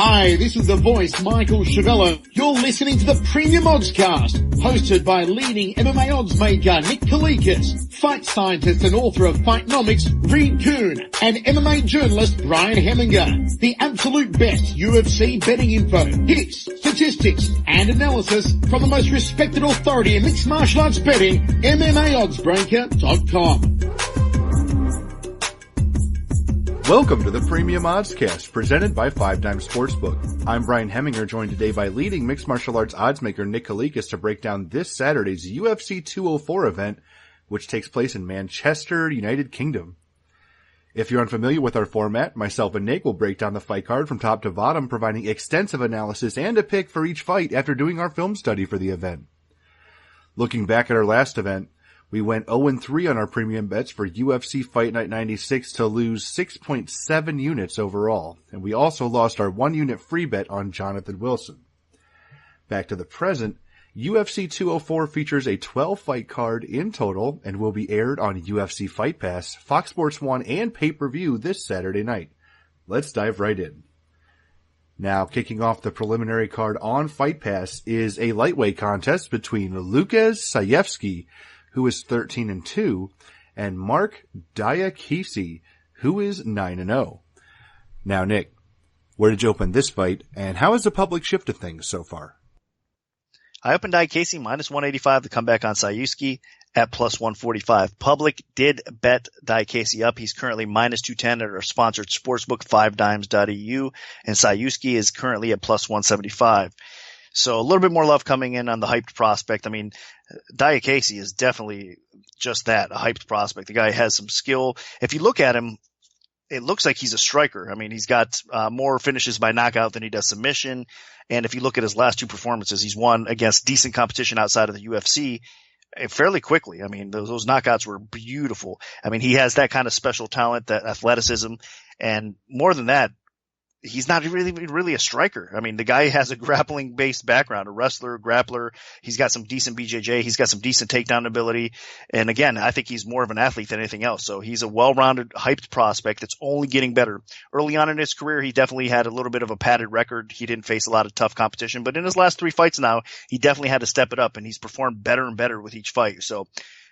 Hi, this is the voice, Michael Chavello. You're listening to the Premium Oddscast, hosted by leading MMA odds maker Nick Kalikas, fight scientist and author of Fightnomics Reed Kuhn, and MMA journalist Brian Heminger. The absolute best UFC betting info, picks, statistics, and analysis from the most respected authority in mixed martial arts betting, MMAoddsbreaker.com. Welcome to the Premium Oddscast, presented by 5 Dimes Sportsbook. I'm Brian Heminger, joined today by leading mixed martial arts oddsmaker Nick Kalikas to break down this Saturday's UFC 204 event, which takes place in Manchester, United Kingdom. If you're unfamiliar with our format, myself and Nick will break down the fight card from top to bottom, providing extensive analysis and a pick for each fight after doing our film study for the event. Looking back at our last event, we went 0-3 on our premium bets for UFC Fight Night 96 to lose 6.7 units overall, and we also lost our 1 unit free bet on Jonathan Wilson. Back to the present, UFC 204 features a 12-fight card in total and will be aired on UFC Fight Pass, Fox Sports 1, and pay-per-view this Saturday night. Let's dive right in. Now, kicking off the preliminary card on Fight Pass is a lightweight contest between Łukasz Sajewski, who is 13-2, and Mark Diakiese, who is 9-0. Now, Nick, where did you open this fight, and how has the public shifted things so far? I opened Diakiese minus 185 to come back on Sajewski at plus 145. Public did bet Diakiese up. He's currently minus 210 at our sponsored sportsbook, 5dimes.eu, and Sajewski is currently at plus 175. So a little bit more love coming in on the hyped prospect. I mean, Diakiese is definitely just that, a hyped prospect. The guy has some skill. If you look at him, it looks like he's a striker. I mean, he's got more finishes by knockout than he does submission. And if you look at his last 2 performances, he's won against decent competition outside of the UFC fairly quickly. I mean, those knockouts were beautiful. I mean, he has that kind of special talent, that athleticism. And more than that, he's not really a striker. I mean, the guy has a grappling-based background, a wrestler, grappler. He's got some decent BJJ. He's got some decent takedown ability. And again, I think he's more of an athlete than anything else. So he's a well-rounded, hyped prospect that's only getting better. Early on in his career, he definitely had a little bit of a padded record. He didn't face a lot of tough competition. But in his last 3 fights now, he definitely had to step it up, and he's performed better and better with each fight. So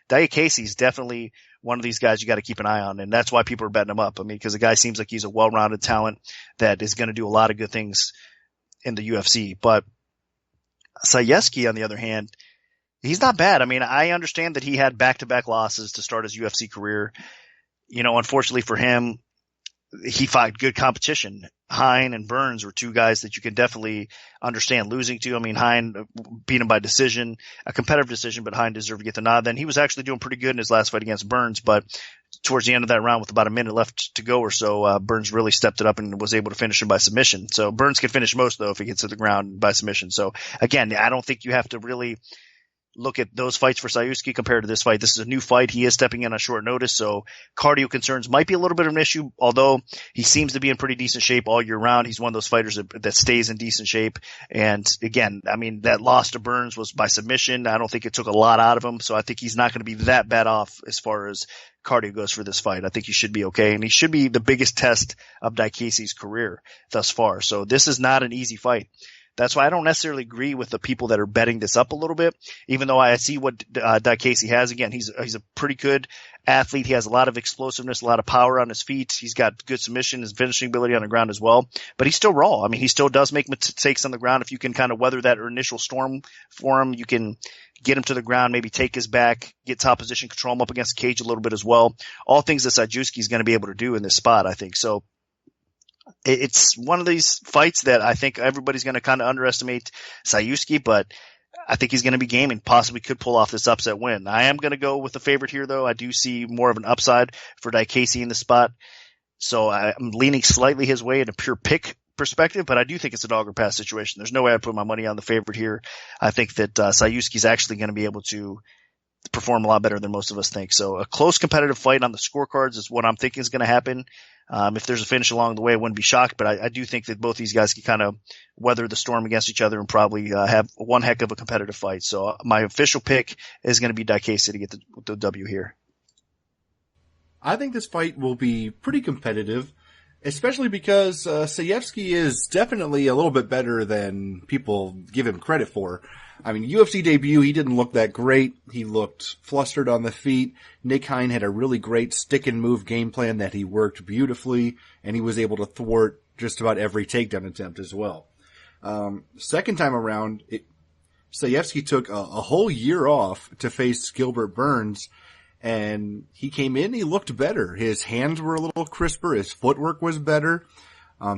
Diakiese is definitely one of these guys you got to keep an eye on, and that's why people are betting him up. I mean, because the guy seems like he's a well-rounded talent that is going to do a lot of good things in the UFC. But Sajewski, on the other hand, he's not bad. I mean, I understand that he had back-to-back losses to start his UFC career. You know, unfortunately for him, he fought good competition. Hine and Burns were 2 guys that you can definitely understand losing to. I mean, Hine beat him by decision, a competitive decision, but Hine deserved to get the nod. Then he was actually doing pretty good in his last fight against Burns, but towards the end of that round with about a minute left to go or so, Burns really stepped it up and was able to finish him by submission. So Burns can finish most, though, if he gets to the ground by submission. So again, I don't think you have to really look at those fights for Sajewski compared to this fight. This is a new fight. He is stepping in on short notice, so cardio concerns might be a little bit of an issue, although he seems to be in pretty decent shape all year round. He's one of those fighters that stays in decent shape. And again, I mean, that loss to Burns was by submission. I don't think it took a lot out of him, so I think he's not going to be that bad off as far as cardio goes for this fight. I think he should be okay, and he should be the biggest test of Diakiese's career thus far. So this is not an easy fight. That's why I don't necessarily agree with the people that are betting this up a little bit, even though I see what Diakiese has. Again, he's a pretty good athlete. He has a lot of explosiveness, a lot of power on his feet. He's got good submission, his finishing ability on the ground as well. But he's still raw. I mean, he still does make mistakes on the ground. If you can kind of weather that initial storm for him, you can get him to the ground, maybe take his back, get top position, control him up against the cage a little bit as well. All things that Sajewski is going to be able to do in this spot, I think. So it's one of these fights that I think everybody's going to kind of underestimate Sajewski, but I think he's going to be game and possibly could pull off this upset win. I am going to go with the favorite here, though. I do see more of an upside for Diakiese in the spot, so I'm leaning slightly his way in a pure pick perspective, but I do think it's a dog or pass situation. There's no way I put my money on the favorite here. I think that Sajewski is actually going to be able to perform a lot better than most of us think. So a close competitive fight on the scorecards is what I'm thinking is going to happen. If there's a finish along the way, I wouldn't be shocked, but I do think that both these guys can kind of weather the storm against each other and probably have one heck of a competitive fight. So my official pick is going to be Diakiese to get the W here. I think this fight will be pretty competitive. Especially because Sayevsky is definitely a little bit better than people give him credit for. I mean, UFC debut, he didn't look that great. He looked flustered on the feet. Nick Hine had a really great stick and move game plan that he worked beautifully, and he was able to thwart just about every takedown attempt as well. Second time around, Sayevsky took a whole year off to face Gilbert Burns, and he came in, he looked better. His hands were a little crisper, his footwork was better.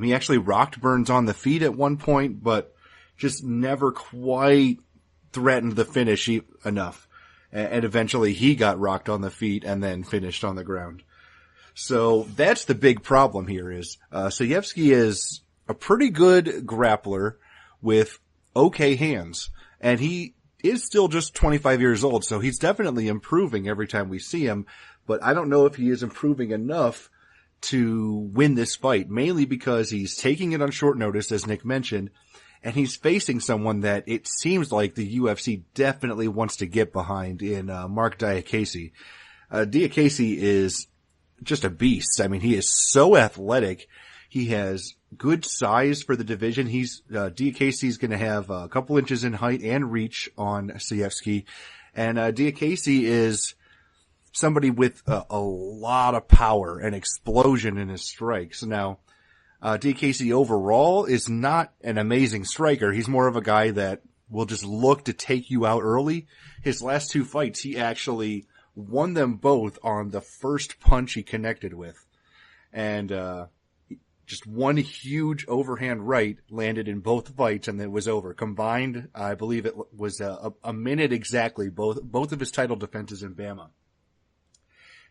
He actually rocked Burns on the feet at one point, but just never quite threatened the finish enough. And eventually he got rocked on the feet and then finished on the ground. So that's the big problem here is, Sayevsky is a pretty good grappler with okay hands. And he is still just 25 years old, so he's definitely improving every time we see him, but I don't know if he is improving enough to win this fight, mainly because he's taking it on short notice, as Nick mentioned, and he's facing someone that it seems like the UFC definitely wants to get behind in Mark Diakiese. Diakiese is just a beast. I mean, he is so athletic. He has good size for the division. Diakiese is going to have a couple inches in height and reach on Sayevsky. And Diakiese is somebody with a lot of power and explosion in his strikes. Now, Diakiese overall is not an amazing striker. He's more of a guy that will just look to take you out early. His last two fights, he actually won them both on the first punch he connected with. And, just one huge overhand right landed in both fights and then it was over. Combined, I believe it was a minute exactly, both of his title defenses in Bama.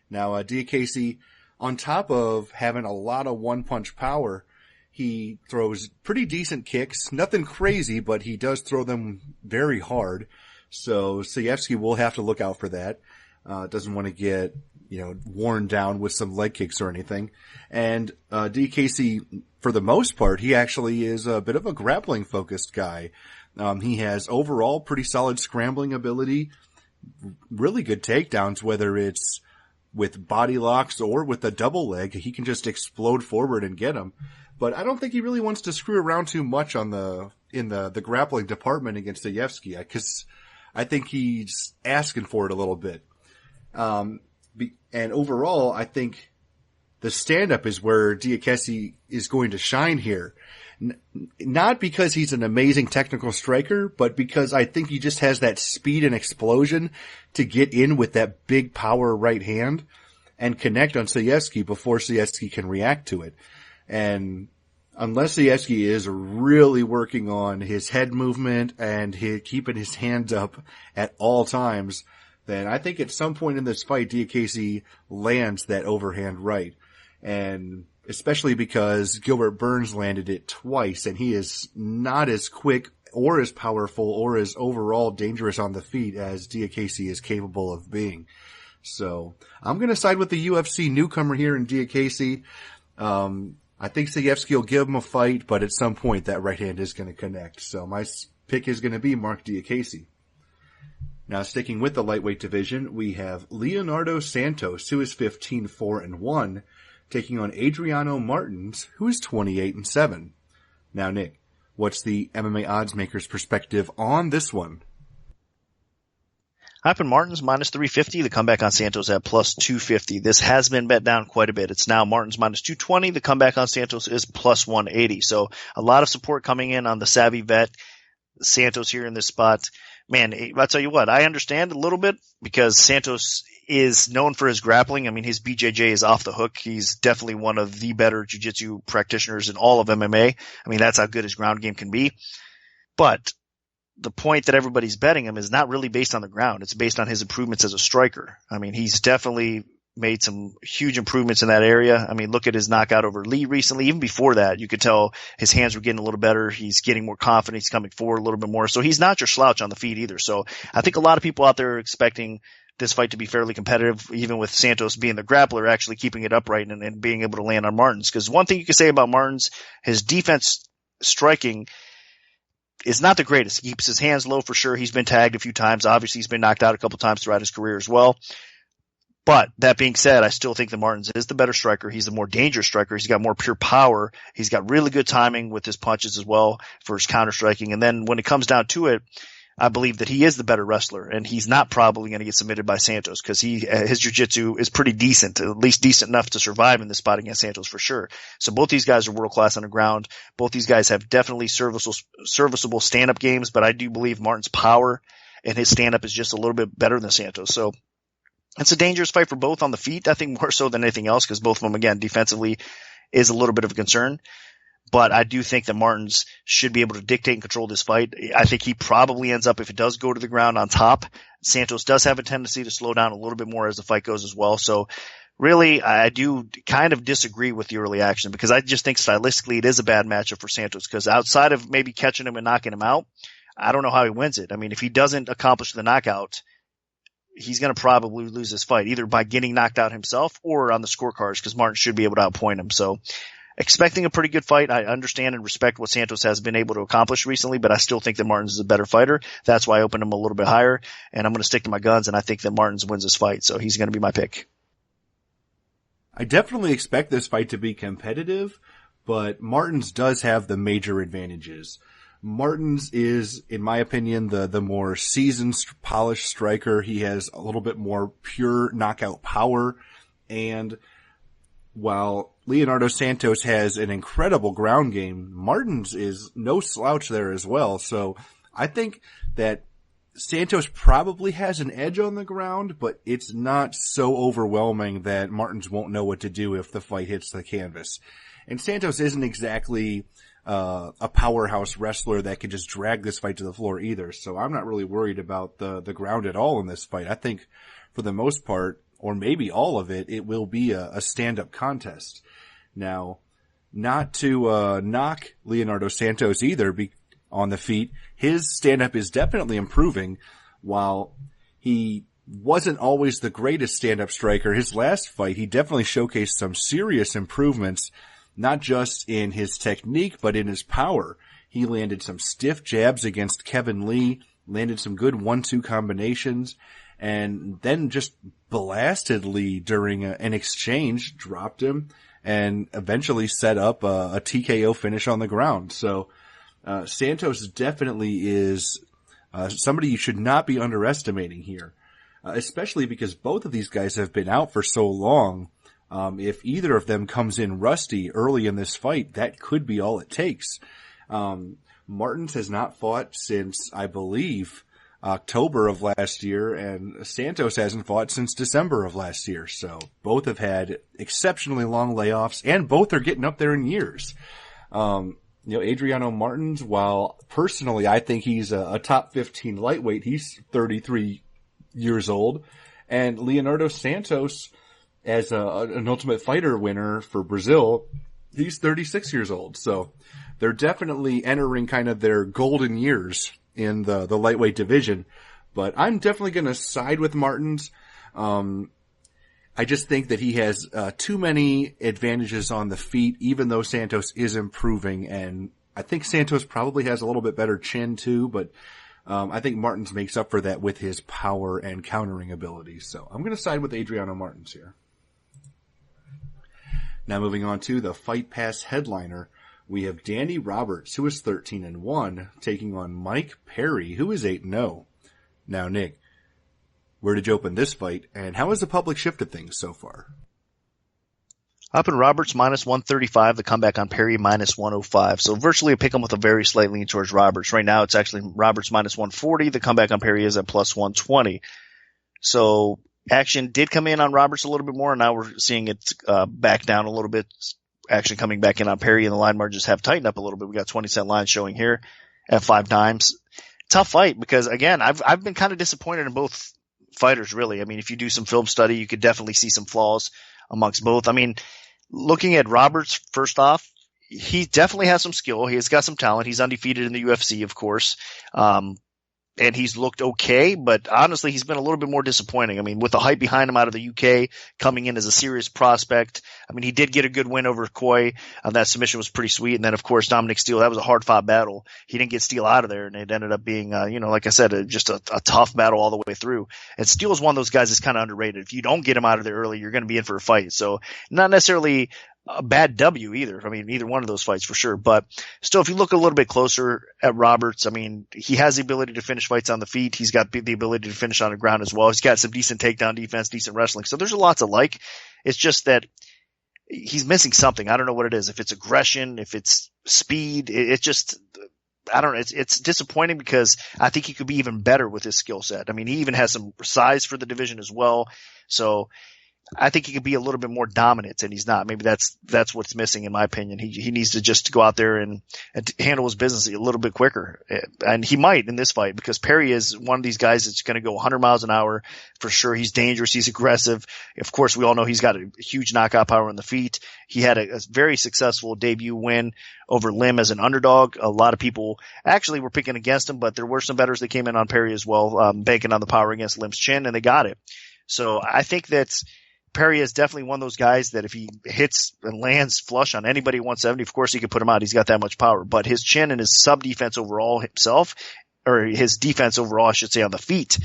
Now, Diakiese, on top of having a lot of one-punch power, he throws pretty decent kicks. Nothing crazy, but he does throw them very hard. So Sayevsky will have to look out for that. Doesn't want to get worn down with some leg kicks or anything. And Diakiese, for the most part, he actually is a bit of a grappling focused guy. He has overall pretty solid scrambling ability, really good takedowns, whether it's with body locks or with a double leg. He can just explode forward and get him. But I don't think he really wants to screw around too much in the grappling department against Sayevsky, because I think he's asking for it a little bit. And overall, I think the stand-up is where Diakiese is going to shine here. Not because he's an amazing technical striker, but because I think he just has that speed and explosion to get in with that big power right hand and connect on Sayevsky before Sayevsky can react to it. And unless Sayevsky is really working on his head movement and keeping his hands up at all times, then I think at some point in this fight, Diakiese lands that overhand right. And especially because Gilbert Burns landed it twice, and he is not as quick or as powerful or as overall dangerous on the feet as Diakiese is capable of being. So I'm going to side with the UFC newcomer here in Diakiese. I think Sayevsky will give him a fight, but at some point that right hand is going to connect. So my pick is going to be Mark Diakiese. Now, sticking with the lightweight division, we have Leonardo Santos, who is 15-4-1, taking on Adriano Martins, who is 28-7. Now, Nick, what's the MMA oddsmaker's perspective on this one? Hyping Martins minus 350, the comeback on Santos at plus 250. This has been bet down quite a bit. It's now Martins minus 220. The comeback on Santos is plus 180. So a lot of support coming in on the savvy vet. Santos here in this spot. Man, I'll tell you what, I understand a little bit because Santos is known for his grappling. I mean, his BJJ is off the hook. He's definitely one of the better jiu-jitsu practitioners in all of MMA. I mean, that's how good his ground game can be. But the point that everybody's betting him is not really based on the ground. It's based on his improvements as a striker. I mean, he's definitely made some huge improvements in that area. I mean, look at his knockout over Lee recently. Even before that, you could tell his hands were getting a little better. He's getting more confident. He's coming forward a little bit more. So he's not your slouch on the feet either. So I think a lot of people out there are expecting this fight to be fairly competitive, even with Santos being the grappler, actually keeping it upright and being able to land on Martins. Because one thing you can say about Martins, his defense striking is not the greatest. He keeps his hands low for sure. He's been tagged a few times. Obviously, he's been knocked out a couple times throughout his career as well. But that being said, I still think that Martins is the better striker. He's the more dangerous striker. He's got more pure power. He's got really good timing with his punches as well for his counter striking. And then when it comes down to it, I believe that he is the better wrestler, and he's not probably going to get submitted by Santos because his jiu-jitsu is pretty decent, at least decent enough to survive in this spot against Santos for sure. So both these guys are world class on the ground. Both these guys have definitely serviceable stand-up games, but I do believe Martin's power and his stand-up is just a little bit better than Santos. So it's a dangerous fight for both on the feet, I think more so than anything else, because both of them, again, defensively is a little bit of a concern. But I do think that Martins should be able to dictate and control this fight. I think he probably ends up, if it does go to the ground, on top. Santos does have a tendency to slow down a little bit more as the fight goes as well. So really, I do kind of disagree with the early action because I just think stylistically it is a bad matchup for Santos because outside of maybe catching him and knocking him out, I don't know how he wins it. I mean, if he doesn't accomplish the knockout, he's going to probably lose this fight either by getting knocked out himself or on the scorecards because Martin should be able to outpoint him. So expecting a pretty good fight. I understand and respect what Santos has been able to accomplish recently, but I still think that Martins is a better fighter. That's why I opened him a little bit higher, and I'm going to stick to my guns, and I think that Martins wins this fight, so he's going to be my pick. I definitely expect this fight to be competitive, but Martins does have the major advantages. Martins is, in my opinion, the more seasoned, polished striker. He has a little bit more pure knockout power, and while Leonardo Santos has an incredible ground game, Martins is no slouch there as well. So I think that Santos probably has an edge on the ground, but it's not so overwhelming that Martins won't know what to do if the fight hits the canvas. And Santos isn't exactly a powerhouse wrestler that can just drag this fight to the floor either. So I'm not really worried about the ground at all in this fight. I think for the most part, or maybe all of it, it will be a stand-up contest. Now, not to knock Leonardo Santos either on the feet, his stand-up is definitely improving. While he wasn't always the greatest stand-up striker, his last fight, he definitely showcased some serious improvements, not just in his technique, but in his power. He landed some stiff jabs against Kevin Lee, landed some good 1-2 combinations, and then just blasted Lee during an exchange, dropped him, and eventually set up a TKO finish on the ground. So Santos definitely is somebody you should not be underestimating here, especially because both of these guys have been out for so long. If either of them comes in rusty early in this fight, that could be all it takes. Martins has not fought since, I believe, October of last year, and Santos hasn't fought since December of last year. So both have had exceptionally long layoffs, and both are getting up there in years. Adriano Martins, while personally I think he's a top 15 lightweight, he's 33 years old. And Leonardo Santos, as an Ultimate Fighter winner for Brazil, he's 36 years old. So they're definitely entering kind of their golden years in the lightweight division. But I'm definitely going to side with Martins. I just think that he has too many advantages on the feet, even though Santos is improving. And I think Santos probably has a little bit better chin too, but I think Martins makes up for that with his power and countering abilities. So I'm going to side with Adriano Martins here. Now moving on to the Fight Pass headliner, we have Danny Roberts, who is 13-1, taking on Mike Perry, who is 8-0. Now, Nick, where did you open this fight, and how has the public shifted things so far? Up in Roberts, minus 135, the comeback on Perry, minus 105. So virtually a pick 'em with a very slight lean towards Roberts. Right now, it's actually Roberts minus 140. The comeback on Perry is at plus 120. So action did come in on Roberts a little bit more, and now we're seeing it back down a little bit. Action coming back in on Perry, and the line margins have tightened up a little bit. We got 20-cent lines showing here at 5 times. Tough fight because, again, I've been kind of disappointed in both fighters, really. I mean, if you do some film study, you could definitely see some flaws amongst both. I mean, looking at Roberts, first off, he definitely has some skill. He has got some talent. He's undefeated in the UFC, of course. and he's looked okay, but honestly, he's been a little bit more disappointing. I mean, with the hype behind him out of the UK, coming in as a serious prospect. I mean, he did get a good win over Coy. That submission was pretty sweet. And then, of course, Dominic Steele, that was a hard-fought battle. He didn't get Steele out of there, and it ended up being, like I said, just a tough battle all the way through. And Steele is one of those guys that's kind of underrated. If you don't get him out of there early, you're going to be in for a fight. So not necessarily a bad W either. I mean, either one of those fights for sure. But still, if you look a little bit closer at Roberts, I mean, he has the ability to finish fights on the feet. He's got the ability to finish on the ground as well. He's got some decent takedown defense, decent wrestling. So there's a lot to like. It's just that he's missing something. I don't know what it is. If it's aggression, if it's speed, it's just, I don't know. It's disappointing because I think he could be even better with his skill set. I mean, he even has some size for the division as well. So I think he could be a little bit more dominant, and he's not. Maybe that's what's missing, in my opinion. He needs to just go out there and handle his business a little bit quicker. And he might in this fight, because Perry is one of these guys that's going to go 100 miles an hour for sure. He's dangerous. He's aggressive. Of course, we all know he's got a huge knockout power on the feet. He had a very successful debut win over Lim as an underdog. A lot of people actually were picking against him, but there were some bettors that came in on Perry as well, banking on the power against Lim's chin, and they got it. So I think that's Perry is definitely one of those guys that if he hits and lands flush on anybody at 170, of course he could put him out. He's got that much power. But his chin and his sub defense overall himself, or his defense overall, I should say, on the feet,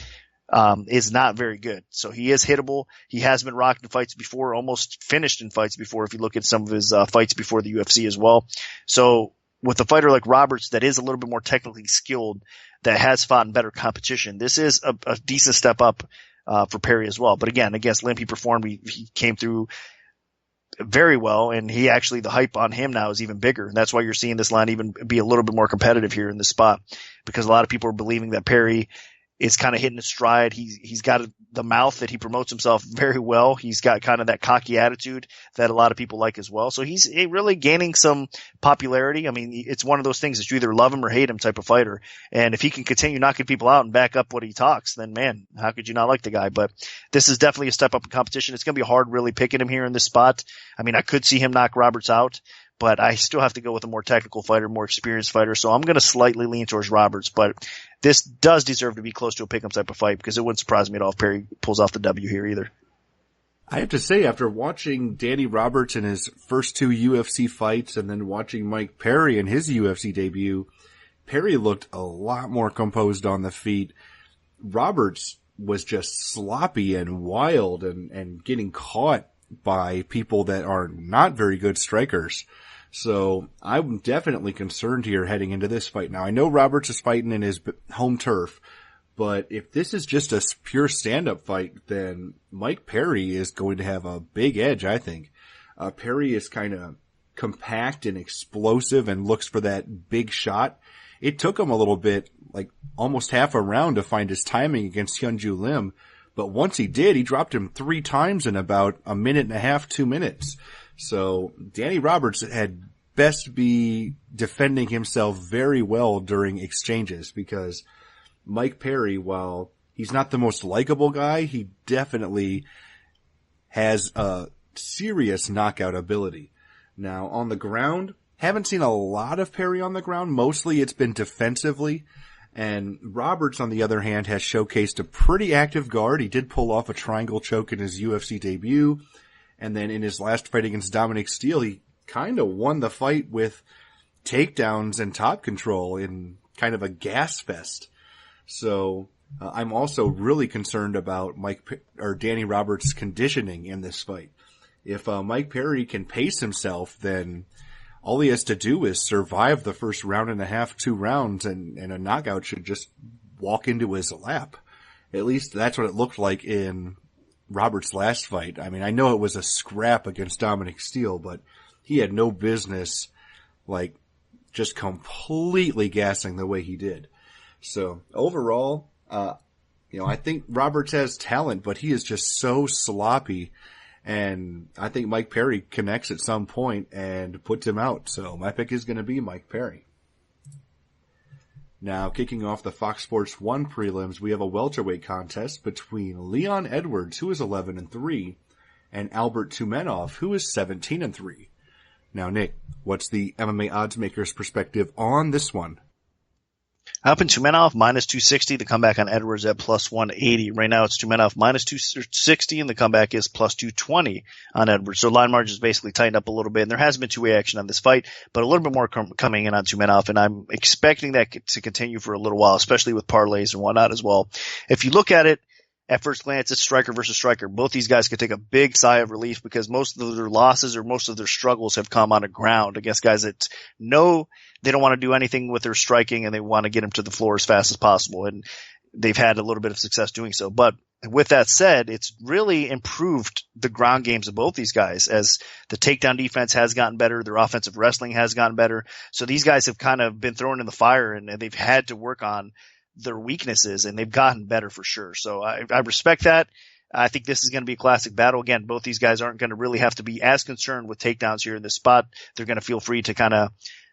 is not very good. So he is hittable. He has been rocked in fights before, almost finished in fights before, if you look at some of his fights before the UFC as well. So with a fighter like Roberts that is a little bit more technically skilled, that has fought in better competition, this is a decent step up for Perry as well. But again, against Limp, he performed. He came through very well, and he actually, the hype on him now is even bigger. And that's why you're seeing this line even be a little bit more competitive here in this spot, because a lot of people are believing that Perry is kind of hitting his stride. He's got the mouth that he promotes himself very well. He's got kind of that cocky attitude that a lot of people like as well. So he's really gaining some popularity. I mean, it's one of those things that you either love him or hate him type of fighter. And if he can continue knocking people out and back up what he talks, then man, how could you not like the guy? But this is definitely a step up in competition. It's going to be hard really picking him here in this spot. I mean, I could see him knock Roberts out, but I still have to go with a more technical fighter, more experienced fighter. So I'm going to slightly lean towards Roberts, but this does deserve to be close to a pick'em type of fight, because it wouldn't surprise me at all if Perry pulls off the W here either. I have to say, after watching Danny Roberts in his first two UFC fights and then watching Mike Perry in his UFC debut, Perry looked a lot more composed on the feet. Roberts was just sloppy and wild and getting caught by people that are not very good strikers. So I'm definitely concerned here heading into this fight. Now, I know Roberts is fighting in his home turf, but if this is just a pure stand-up fight, then Mike Perry is going to have a big edge, I think. Perry is kind of compact and explosive and looks for that big shot. It took him a little bit, like almost half a round, to find his timing against Hyunju Lim. But once he did, he dropped him 3 times in about a minute and a half, 2 minutes. So Danny Roberts had best be defending himself very well during exchanges, because Mike Perry, while he's not the most likable guy, he definitely has a serious knockout ability. Now, on the ground, haven't seen a lot of Perry on the ground. Mostly it's been defensively. And Roberts, on the other hand, has showcased a pretty active guard. He did pull off a triangle choke in his UFC debut. And then in his last fight against Dominic Steele, he kind of won the fight with takedowns and top control in kind of a gas fest. So I'm also really concerned about Danny Roberts' conditioning in this fight. If Mike Perry can pace himself, then all he has to do is survive the first round and a half, 2 rounds, and a knockout should just walk into his lap. At least that's what it looked like in Roberts' last fight. I mean, I know it was a scrap against Dominic Steele, but he had no business, just completely gassing the way he did. So overall, I think Roberts has talent, but he is just so sloppy. And I think Mike Perry connects at some point and puts him out. So my pick is going to be Mike Perry. Now, kicking off the Fox Sports 1 prelims, we have a welterweight contest between Leon Edwards, who is 11-3, and Albert Tumenov, who is 17-3. Now, Nick, what's the MMA odds maker's perspective on this one? Up in Tumenov, minus 260. The comeback on Edwards at plus 180. Right now it's Tumenov minus 260, and the comeback is plus 220 on Edwards. So line margin is basically tightened up a little bit, and there has been two-way action on this fight, but a little bit more coming in on Tumenov, and I'm expecting that to continue for a little while, especially with parlays and whatnot as well. If you look at it, at first glance, it's striker versus striker. Both these guys could take a big sigh of relief because most of their losses or most of their struggles have come on the ground against guys that know they don't want to do anything with their striking and they want to get them to the floor as fast as possible. And they've had a little bit of success doing so. But with that said, it's really improved the ground games of both these guys as the takedown defense has gotten better. Their offensive wrestling has gotten better. So these guys have kind of been thrown in the fire and they've had to work on their weaknesses, and they've gotten better for sure. So I respect that. I think this is going to be a classic battle. Again, both these guys aren't going to really have to be as concerned with takedowns here in this spot. They're going to feel free to kind of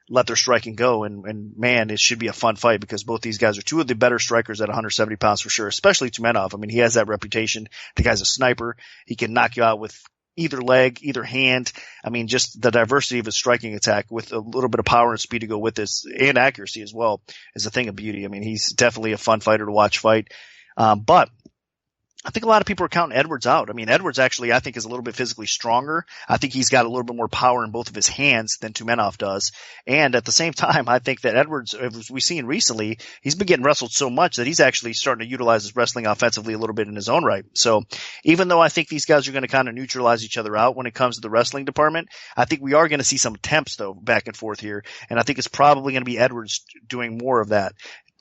let their striking go. And man, it should be a fun fight because both these guys are two of the better strikers at 170 pounds for sure, especially Tumenov. I mean, he has that reputation. The guy's a sniper. He can knock you out with either leg, either hand. I mean, just the diversity of his striking attack with a little bit of power and speed to go with this and accuracy as well is a thing of beauty. I mean, he's definitely a fun fighter to watch fight. But I think a lot of people are counting Edwards out. I mean, Edwards actually, I think, is a little bit physically stronger. I think he's got a little bit more power in both of his hands than Tumenov does. And at the same time, I think that Edwards, as we've seen recently, he's been getting wrestled so much that he's actually starting to utilize his wrestling offensively a little bit in his own right. So even though I think these guys are going to kind of neutralize each other out when it comes to the wrestling department, I think we are going to see some attempts, though, back and forth here. And I think it's probably going to be Edwards doing more of that.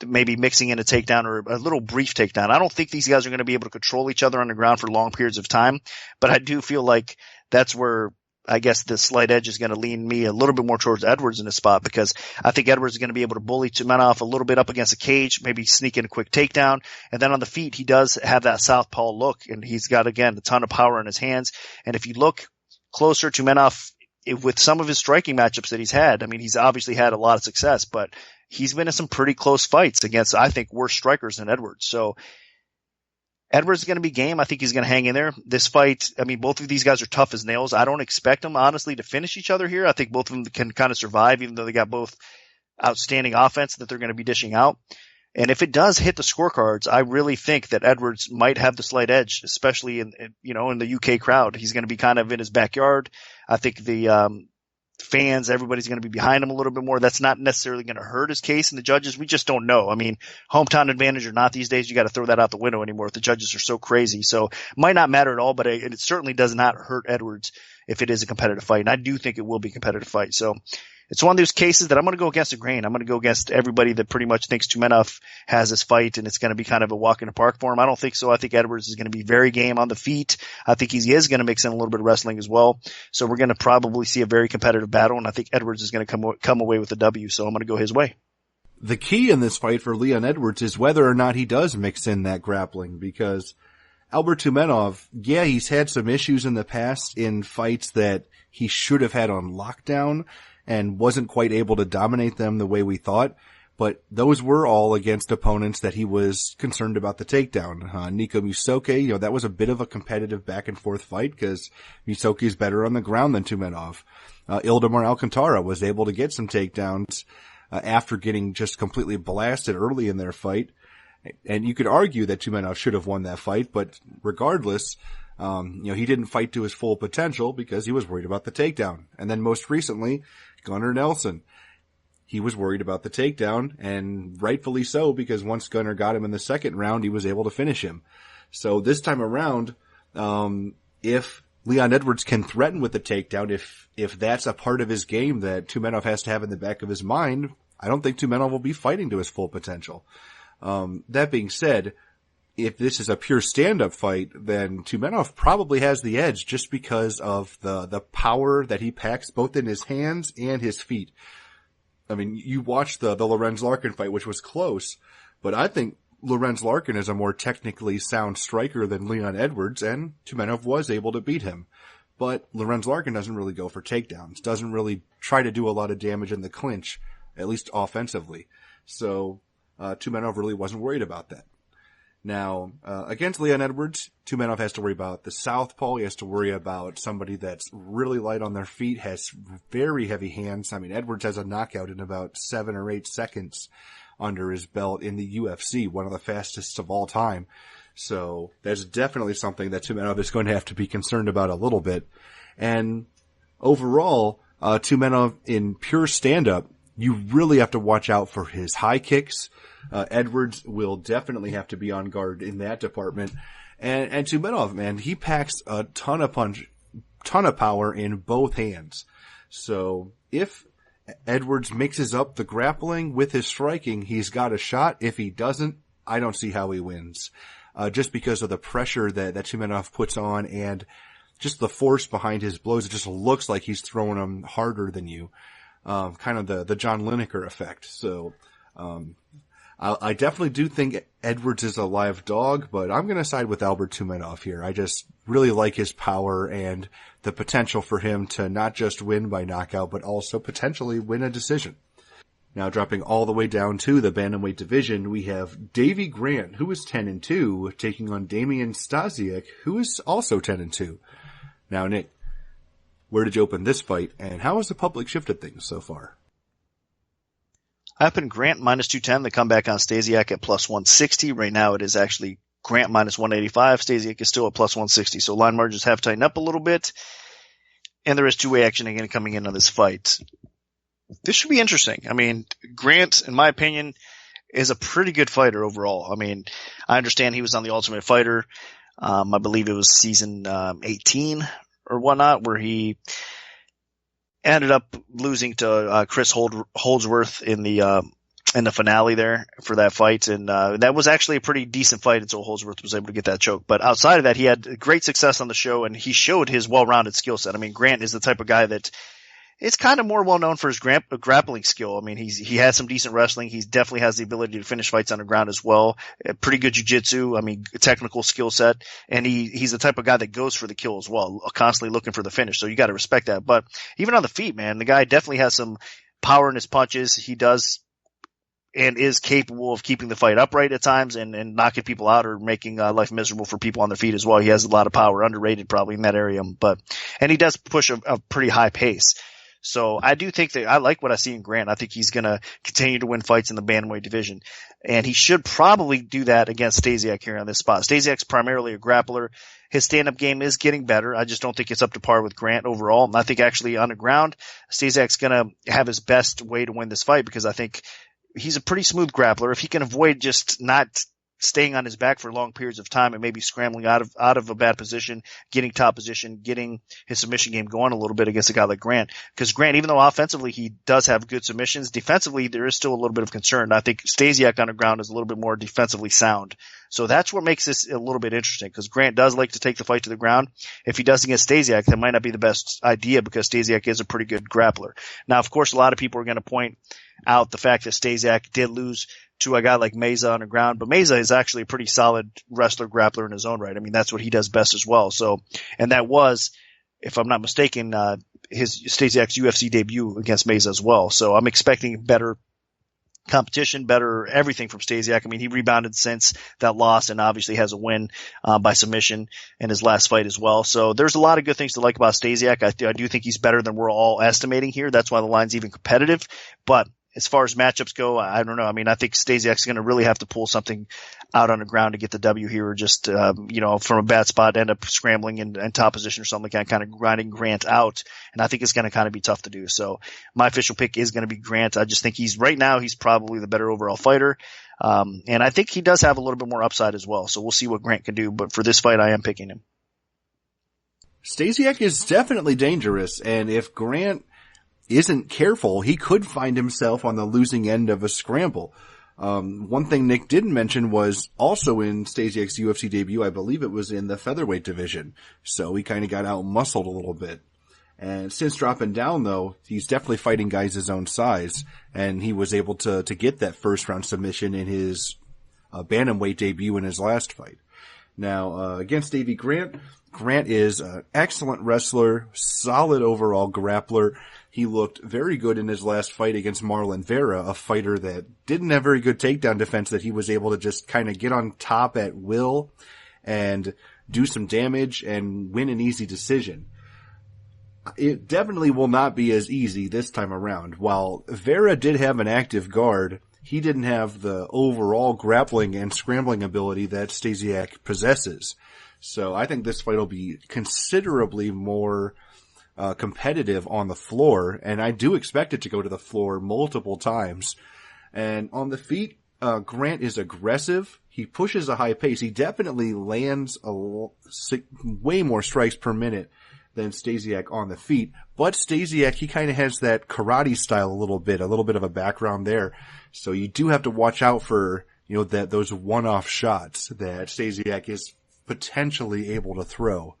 Maybe mixing in a takedown or a little brief takedown. I don't think these guys are going to be able to control each other on the ground for long periods of time, but I do feel like that's where I guess the slight edge is going to lean me a little bit more towards Edwards in this spot because I think Edwards is going to be able to bully Tumenov a little bit up against a cage, maybe sneak in a quick takedown. And then on the feet, he does have that southpaw look, and he's got, again, a ton of power in his hands. And if you look closer, Tumenov, with some of his striking matchups that he's had, I mean, he's obviously had a lot of success, but he's been in some pretty close fights against, I think, worse strikers than Edwards. So Edwards is going to be game. I think he's going to hang in there. This fight, I mean, both of these guys are tough as nails. I don't expect them, honestly, to finish each other here. I think both of them can kind of survive, even though they got both outstanding offense that they're going to be dishing out. And if it does hit the scorecards, I really think that Edwards might have the slight edge, especially in the UK crowd. He's going to be kind of in his backyard. I think the fans, everybody's going to be behind him a little bit more. That's not necessarily going to hurt his case, and the judges, we just don't know. I mean, hometown advantage or not these days, you got to throw that out the window anymore. The judges are so crazy, so it might not matter at all, but it certainly does not hurt Edwards if it is a competitive fight, and I do think it will be a competitive fight. So it's one of those cases that I'm going to go against the grain. I'm going to go against everybody that pretty much thinks Tumenov has this fight and it's going to be kind of a walk in the park for him. I don't think so. I think Edwards is going to be very game on the feet. I think he is going to mix in a little bit of wrestling as well. So we're going to probably see a very competitive battle, and I think Edwards is going to come away with the W. So I'm going to go his way. The key in this fight for Leon Edwards is whether or not he does mix in that grappling, because Albert Tumenov, yeah, he's had some issues in the past in fights that he should have had on lockdown and wasn't quite able to dominate them the way we thought. But those were all against opponents that he was concerned about the takedown. Nico Mousasi, that was a bit of a competitive back and forth fight because Mousasi is better on the ground than Tumenov. Ildemar Alcantara was able to get some takedowns after getting just completely blasted early in their fight. And you could argue that Tumenov should have won that fight, but regardless, he didn't fight to his full potential because he was worried about the takedown. And then most recently, Gunnar Nelson. He was worried about the takedown, and rightfully so, because once Gunnar got him in the second round, he was able to finish him. So this time around, if Leon Edwards can threaten with the takedown, if that's a part of his game that Tumenov has to have in the back of his mind, I don't think Tumenov will be fighting to his full potential. That being said, if this is a pure stand-up fight, then Tumenov probably has the edge just because of the power that he packs both in his hands and his feet. I mean, you watched the Lorenz Larkin fight, which was close, but I think Lorenz Larkin is a more technically sound striker than Leon Edwards, and Tumenov was able to beat him. But Lorenz Larkin doesn't really go for takedowns, doesn't really try to do a lot of damage in the clinch, at least offensively. So Tumenov really wasn't worried about that. Now, against Leon Edwards, Tumenov has to worry about the southpaw. He has to worry about somebody that's really light on their feet, has very heavy hands. I mean, Edwards has a knockout in about 7 or 8 seconds. under his belt in the UFC, one of the fastest of all time. So that's definitely something that Tumenov is going to have to be concerned about a little bit. And overall, Tumenov in pure stand-up, you really have to watch out for his high kicks. Edwards will definitely have to be on guard in that department. And Tumenov, man, he packs a ton of punch, ton of power in both hands. So if Edwards mixes up the grappling with his striking, he's got a shot. If he doesn't, I don't see how he wins. Just because of the pressure that Tumenov puts on and just the force behind his blows. It just looks like he's throwing them harder than you. Kind of the John Lineker effect. So, I definitely do think Edwards is a live dog, but I'm going to side with Albert Tumenov here. I just really like his power and the potential for him to not just win by knockout, but also potentially win a decision. Now dropping all the way down to the bantamweight division, we have Davy Grant, who is 10-2, taking on Damian Stasiak, who is also 10-2. Now, Nick, where did you open this fight, and how has the public shifted things so far? I opened Grant minus 210, the comeback on Stasiak at plus 160. Right now it is actually Grant minus 185. Stasiak is still at plus 160. So line margins have tightened up a little bit. And there is two-way action again coming in on this fight. This should be interesting. I mean, Grant, in my opinion, is a pretty good fighter overall. I mean, I understand he was on the Ultimate Fighter. I believe it was season 18 or whatnot, where he ended up losing to Chris Holdsworth in the finale there for that fight. And that was actually a pretty decent fight until Holdsworth was able to get that choke. But outside of that, he had great success on the show, and he showed his well-rounded skill set. I mean, Grant is the type of guy that is kind of more well-known for his grappling skill. I mean, he has some decent wrestling. He definitely has the ability to finish fights on the ground as well. Pretty good jiu-jitsu. I mean, technical skill set. And he's the type of guy that goes for the kill as well, constantly looking for the finish. So you got to respect that. But even on the feet, man, the guy definitely has some power in his punches. He does and is capable of keeping the fight upright at times and knocking people out or making life miserable for people on their feet as well. He has a lot of power, underrated probably in that area. And he does push a pretty high pace. So I do think that I like what I see in Grant. I think he's going to continue to win fights in the bantamweight division. And he should probably do that against Stasiak here on this spot. Stasiak's primarily a grappler. His stand-up game is getting better. I just don't think it's up to par with Grant overall. And I think actually on the ground, Stasiak's going to have his best way to win this fight because I think he's a pretty smooth grappler. If he can avoid just not staying on his back for long periods of time and maybe scrambling out of a bad position, getting top position, getting his submission game going a little bit against a guy like Grant. Because Grant, even though offensively he does have good submissions, defensively there is still a little bit of concern. I think Stasiak on the ground is a little bit more defensively sound. So that's what makes this a little bit interesting because Grant does like to take the fight to the ground. If he does against Stasiak, that might not be the best idea because Stasiak is a pretty good grappler. Now, of course, a lot of people are going to point out the fact that Stasiak did lose to a guy like Meza on the ground, but Meza is actually a pretty solid wrestler grappler in his own right. I mean, that's what he does best as well. So, and that was, if I'm not mistaken, his Stasiak's UFC debut against Meza as well. So I'm expecting better competition, better everything from Stasiak. I mean, he rebounded since that loss and obviously has a win by submission in his last fight as well. So there's a lot of good things to like about Stasiak. I do think he's better than we're all estimating here. That's why the line's even competitive. But as far as matchups go, I don't know. I mean, I think Stasiak's going to really have to pull something out on the ground to get the W here, or just, from a bad spot, end up scrambling in top position or something like that, kind of grinding Grant out. And I think it's going to kind of be tough to do. So my official pick is going to be Grant. I just think right now he's probably the better overall fighter. And I think he does have a little bit more upside as well. So we'll see what Grant can do. But for this fight, I am picking him. Stasiak is definitely dangerous. And if Grant isn't careful, he could find himself on the losing end of a scramble. One thing Nick didn't mention was also in Stasiak's UFC debut, I believe it was in the featherweight division. So he kind of got out-muscled a little bit. And since dropping down, though, he's definitely fighting guys his own size. And he was able to get that first-round submission in his bantamweight debut in his last fight. Now, against Davy Grant, Grant is an excellent wrestler, solid overall grappler. He looked very good in his last fight against Marlon Vera, a fighter that didn't have very good takedown defense, that he was able to just kind of get on top at will and do some damage and win an easy decision. It definitely will not be as easy this time around. While Vera did have an active guard, he didn't have the overall grappling and scrambling ability that Stasiak possesses. So I think this fight will be considerably more competitive on the floor, and I do expect it to go to the floor multiple times. And on the feet, Grant is aggressive. He pushes a high pace. He definitely lands way more strikes per minute than Stasiak on the feet. But Stasiak, he kind of has that karate style a little bit of a background there. So you do have to watch out for, those one-off shots that Stasiak is potentially able to throw.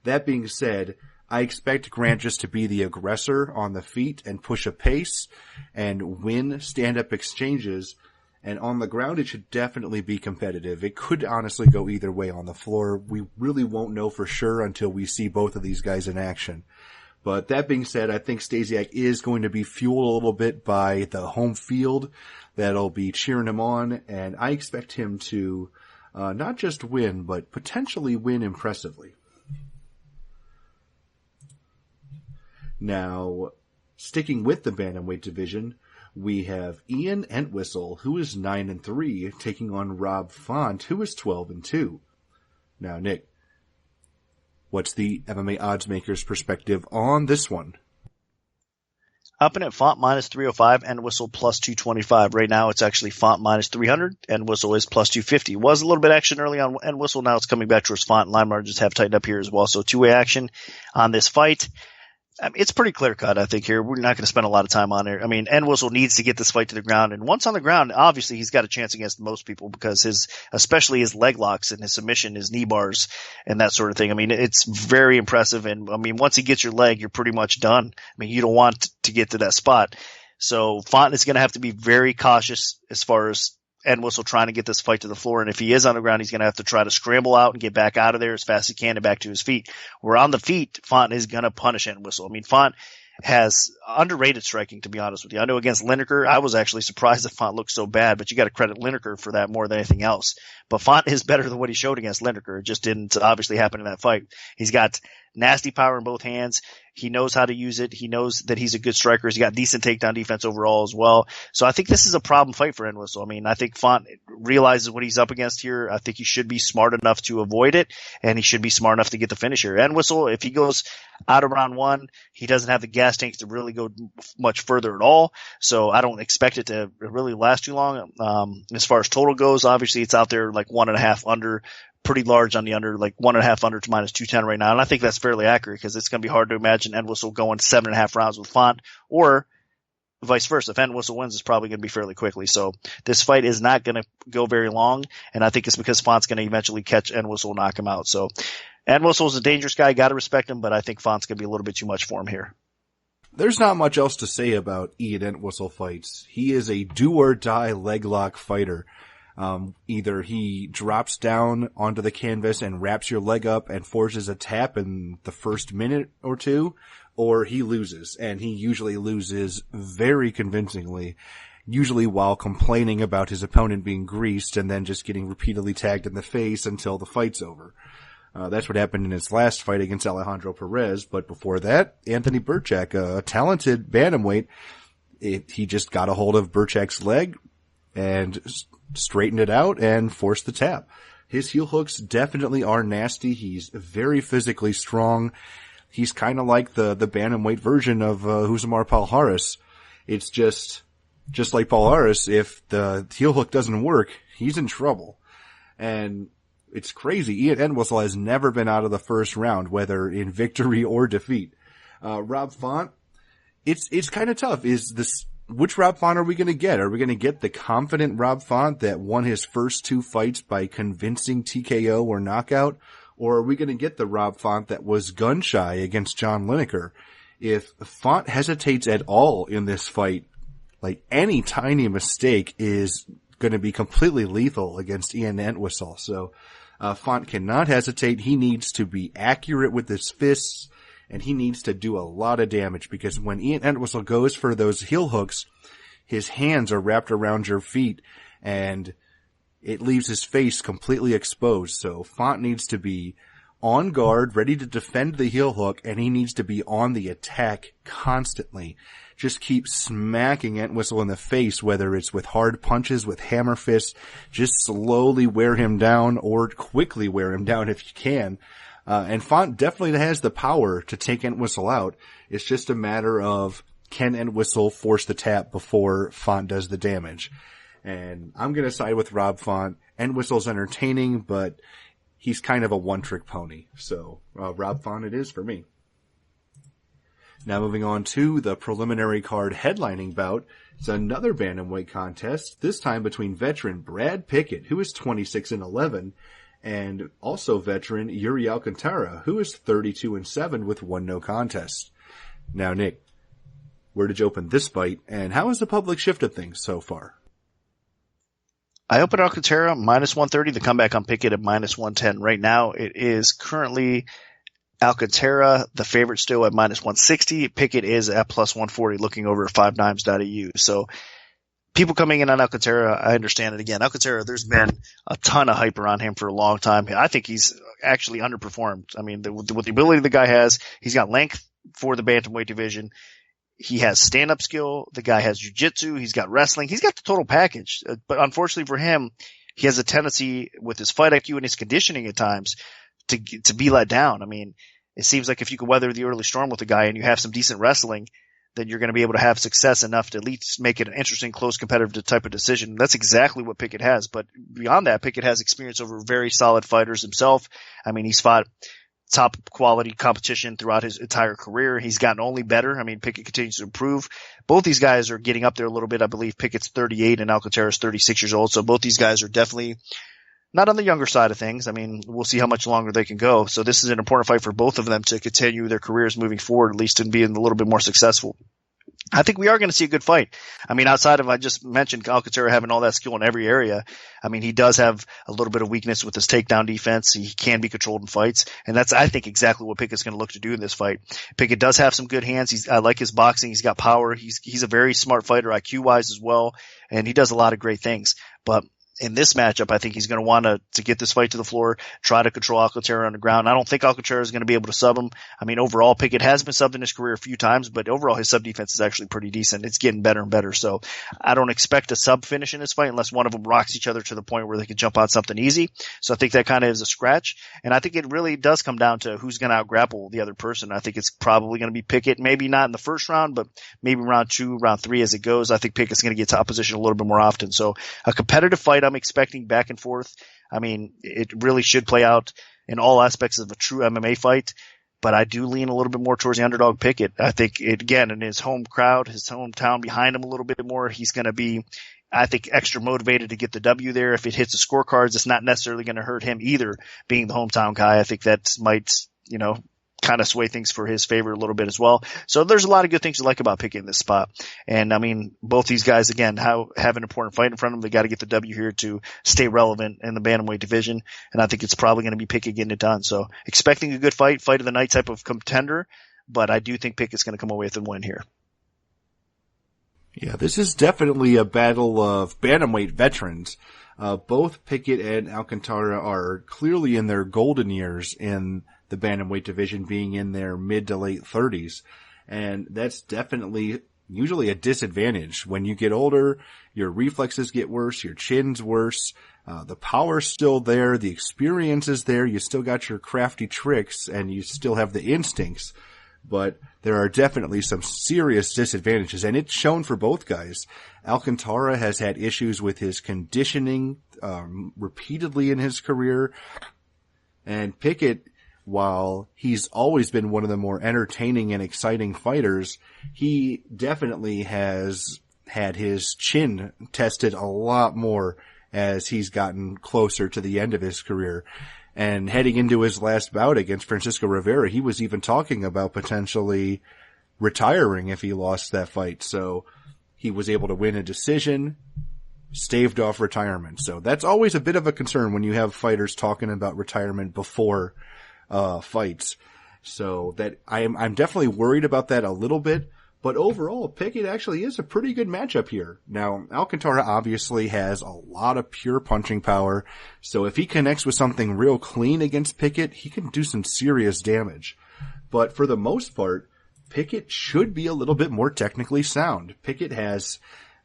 That being said, I expect Grant just to be the aggressor on the feet and push a pace and win stand-up exchanges. And on the ground, it should definitely be competitive. It could honestly go either way on the floor. We really won't know for sure until we see both of these guys in action. But that being said, I think Stasiak is going to be fueled a little bit by the home field that'll be cheering him on. And I expect him to not just win, but potentially win impressively. Now, sticking with the bantamweight division, we have Ian Entwistle, who is 9-3, taking on Rob Font, who is 12-2. Now, Nick, what's the MMA Oddsmaker's perspective on this one? Up and at Font minus 305, Entwistle plus 225. Right now, it's actually Font minus 300, Entwistle is plus 250. Was a little bit action early on Entwistle. Now it's coming back towards Font. Line margins have tightened up here as well. So two-way action on this fight. It's pretty clear cut, I think, here. We're not going to spend a lot of time on it. I mean, Entwistle needs to get this fight to the ground. And once on the ground, obviously he's got a chance against most people because especially his leg locks and his submission, his knee bars and that sort of thing. I mean, it's very impressive. And I mean, once he gets your leg, you're pretty much done. I mean, you don't want to get to that spot. So Font is going to have to be very cautious as far as Entwistle trying to get this fight to the floor. And if he is on the ground, he's going to have to try to scramble out and get back out of there as fast as he can and back to his feet. Where on the feet, Font is going to punish Entwistle. I mean, Font has underrated striking, to be honest with you. I know against Lineker, I was actually surprised that Font looked so bad, but you got to credit Lineker for that more than anything else. But Font is better than what he showed against Lineker. It just didn't obviously happen in that fight. He's got nasty power in both hands. He knows how to use it. He knows that he's a good striker. He's got decent takedown defense overall as well. So I think this is a problem fight for Entwistle. I mean, I think Font realizes what he's up against here. I think he should be smart enough to avoid it, and he should be smart enough to get the finish here. Entwistle, if he goes out of round one, he doesn't have the gas tanks to really go much further at all. So I don't expect it to really last too long. As far as total goes, obviously it's out there like 1.5 under. Pretty large on the under, like 1.5 under to minus 210 right now. And I think that's fairly accurate because it's going to be hard to imagine Entwistle going 7.5 rounds with Font, or vice versa. If Entwistle wins, it's probably going to be fairly quickly. So this fight is not going to go very long. And I think it's because Font's going to eventually catch Entwistle and knock him out. So Entwistle's a dangerous guy. Got to respect him, but I think Font's going to be a little bit too much for him here. There's not much else to say about Ian Entwistle fights. He is a do or die leg lock fighter. Either he drops down onto the canvas and wraps your leg up and forces a tap in the first minute or two, or he loses. And he usually loses very convincingly, usually while complaining about his opponent being greased and then just getting repeatedly tagged in the face until the fight's over. That's what happened in his last fight against Alejandro Perez. But before that, Anthony Burchak, a talented bantamweight, he just got a hold of Burchak's leg and straightened it out and forced the tap. His heel hooks definitely are nasty. He's very physically strong. He's kind of like the bantamweight version of Husumar Palhares. It's just like Palhares, if the heel hook doesn't work, he's in trouble. And it's crazy. Ian Entwistle has never been out of the first round, whether in victory or defeat. Rob Font, it's kind of tough. Which Rob Font are we going to get? Are we going to get the confident Rob Font that won his first two fights by convincing TKO or knockout? Or are we going to get the Rob Font that was gun shy against John Lineker? If Font hesitates at all in this fight, like any tiny mistake is going to be completely lethal against Ian Entwistle. So Font cannot hesitate. He needs to be accurate with his fists. And he needs to do a lot of damage because when Ian Entwistle goes for those heel hooks, his hands are wrapped around your feet and it leaves his face completely exposed. So Font needs to be on guard, ready to defend the heel hook, and he needs to be on the attack constantly just keep smacking Entwistle in the face, whether it's with hard punches, with hammer fists, just slowly wear him down or quickly wear him down if you can. And Font definitely has the power to take Entwistle out. It's just a matter of, can Entwistle force the tap before Font does the damage? And I'm going to side with Rob Font. Entwistle's entertaining, but he's kind of a one-trick pony. So, Rob Font it is for me. Now moving on to the preliminary card headlining bout. It's another bantamweight contest, this time between veteran Brad Pickett, who is 26-11, and also veteran Yuri Alcantara, who is 32-7 with 1 no contest. Now, Nick, where did you open this fight, and how has the public shifted things so far? I opened Alcantara -130, the comeback on Pickett at -110. Right now, it is currently Alcantara, the favorite still at -160. Pickett is at +140, looking over at 5dimes.eu. So people coming in on Alcantara, I understand it. Again, Alcantara, there's been a ton of hype around him for a long time. I think he's actually underperformed. I mean, with the ability the guy has, he's got length for the bantamweight division. He has stand-up skill. The guy has jiu-jitsu. He's got wrestling. He's got the total package. But unfortunately for him, he has a tendency with his fight IQ and his conditioning at times to be let down. I mean, it seems like if you can weather the early storm with a guy and you have some decent wrestling, then you're going to be able to have success enough to at least make it an interesting, close, competitive type of decision. That's exactly what Pickett has. But beyond that, Pickett has experience over very solid fighters himself. I mean, he's fought top quality competition throughout his entire career. He's gotten only better. I mean, Pickett continues to improve. Both these guys are getting up there a little bit. I believe Pickett's 38 and Alcantara's 36 years old. So both these guys are definitely not on the younger side of things. I mean, we'll see how much longer they can go. So this is an important fight for both of them to continue their careers moving forward, at least in being a little bit more successful. I think we are going to see a good fight. I mean, outside of, I just mentioned Alcantara having all that skill in every area. I mean, he does have a little bit of weakness with his takedown defense. He can be controlled in fights. And that's, I think, exactly what Pickett's going to look to do in this fight. Pickett does have some good hands. I like his boxing. He's got power. He's a very smart fighter, IQ wise as well. And he does a lot of great things. But in this matchup, I think he's going to want to get this fight to the floor, try to control Alcantara on the ground. I don't think Alcantara is going to be able to sub him. I mean, overall, Pickett has been subbed in his career a few times, but overall his sub defense is actually pretty decent. It's getting better and better. So I don't expect a sub finish in this fight unless one of them rocks each other to the point where they can jump out something easy. So I think that kind of is a scratch. And I think it really does come down to who's going to out-grapple the other person. I think it's probably going to be Pickett, maybe not in the first round, but maybe round 2, round 3 as it goes. I think Pickett's going to get to opposition a little bit more often. So a competitive fight I'm expecting back and forth. I mean, it really should play out in all aspects of a true MMA fight, but I do lean a little bit more towards the underdog Pickett. I think again, in his home crowd, his hometown behind him a little bit more, he's going to be, I think, extra motivated to get the W there. If it hits the scorecards, it's not necessarily going to hurt him either, being the hometown guy. I think that might, kind of sway things for his favor a little bit as well. So there's a lot of good things to like about Pickett in this spot. And I mean, both these guys, again, have an important fight in front of them. They got to get the W here to stay relevant in the bantamweight division. And I think it's probably going to be Pickett getting it done. So expecting a good fight of the night type of contender, but I do think Pickett's going to come away with a win here. Yeah, this is definitely a battle of bantamweight veterans. Both Pickett and Alcantara are clearly in their golden years in the bantamweight division, being in their mid to late 30s. And that's definitely usually a disadvantage. When you get older, your reflexes get worse, your chin's worse, the power's still there, the experience is there, you still got your crafty tricks, and you still have the instincts. But there are definitely some serious disadvantages, and it's shown for both guys. Alcantara has had issues with his conditioning repeatedly in his career, and Pickett, while he's always been one of the more entertaining and exciting fighters, he definitely has had his chin tested a lot more as he's gotten closer to the end of his career. And heading into his last bout against Francisco Rivera, he was even talking about potentially retiring if he lost that fight. So he was able to win a decision, staved off retirement. So that's always a bit of a concern when you have fighters talking about retirement before fights. So that I'm definitely worried about that a little bit. But overall, Pickett actually is a pretty good matchup here. Now, Alcantara obviously has a lot of pure punching power, so if he connects with something real clean against Pickett, he can do some serious damage. But for the most part, Pickett should be a little bit more technically sound. Pickett has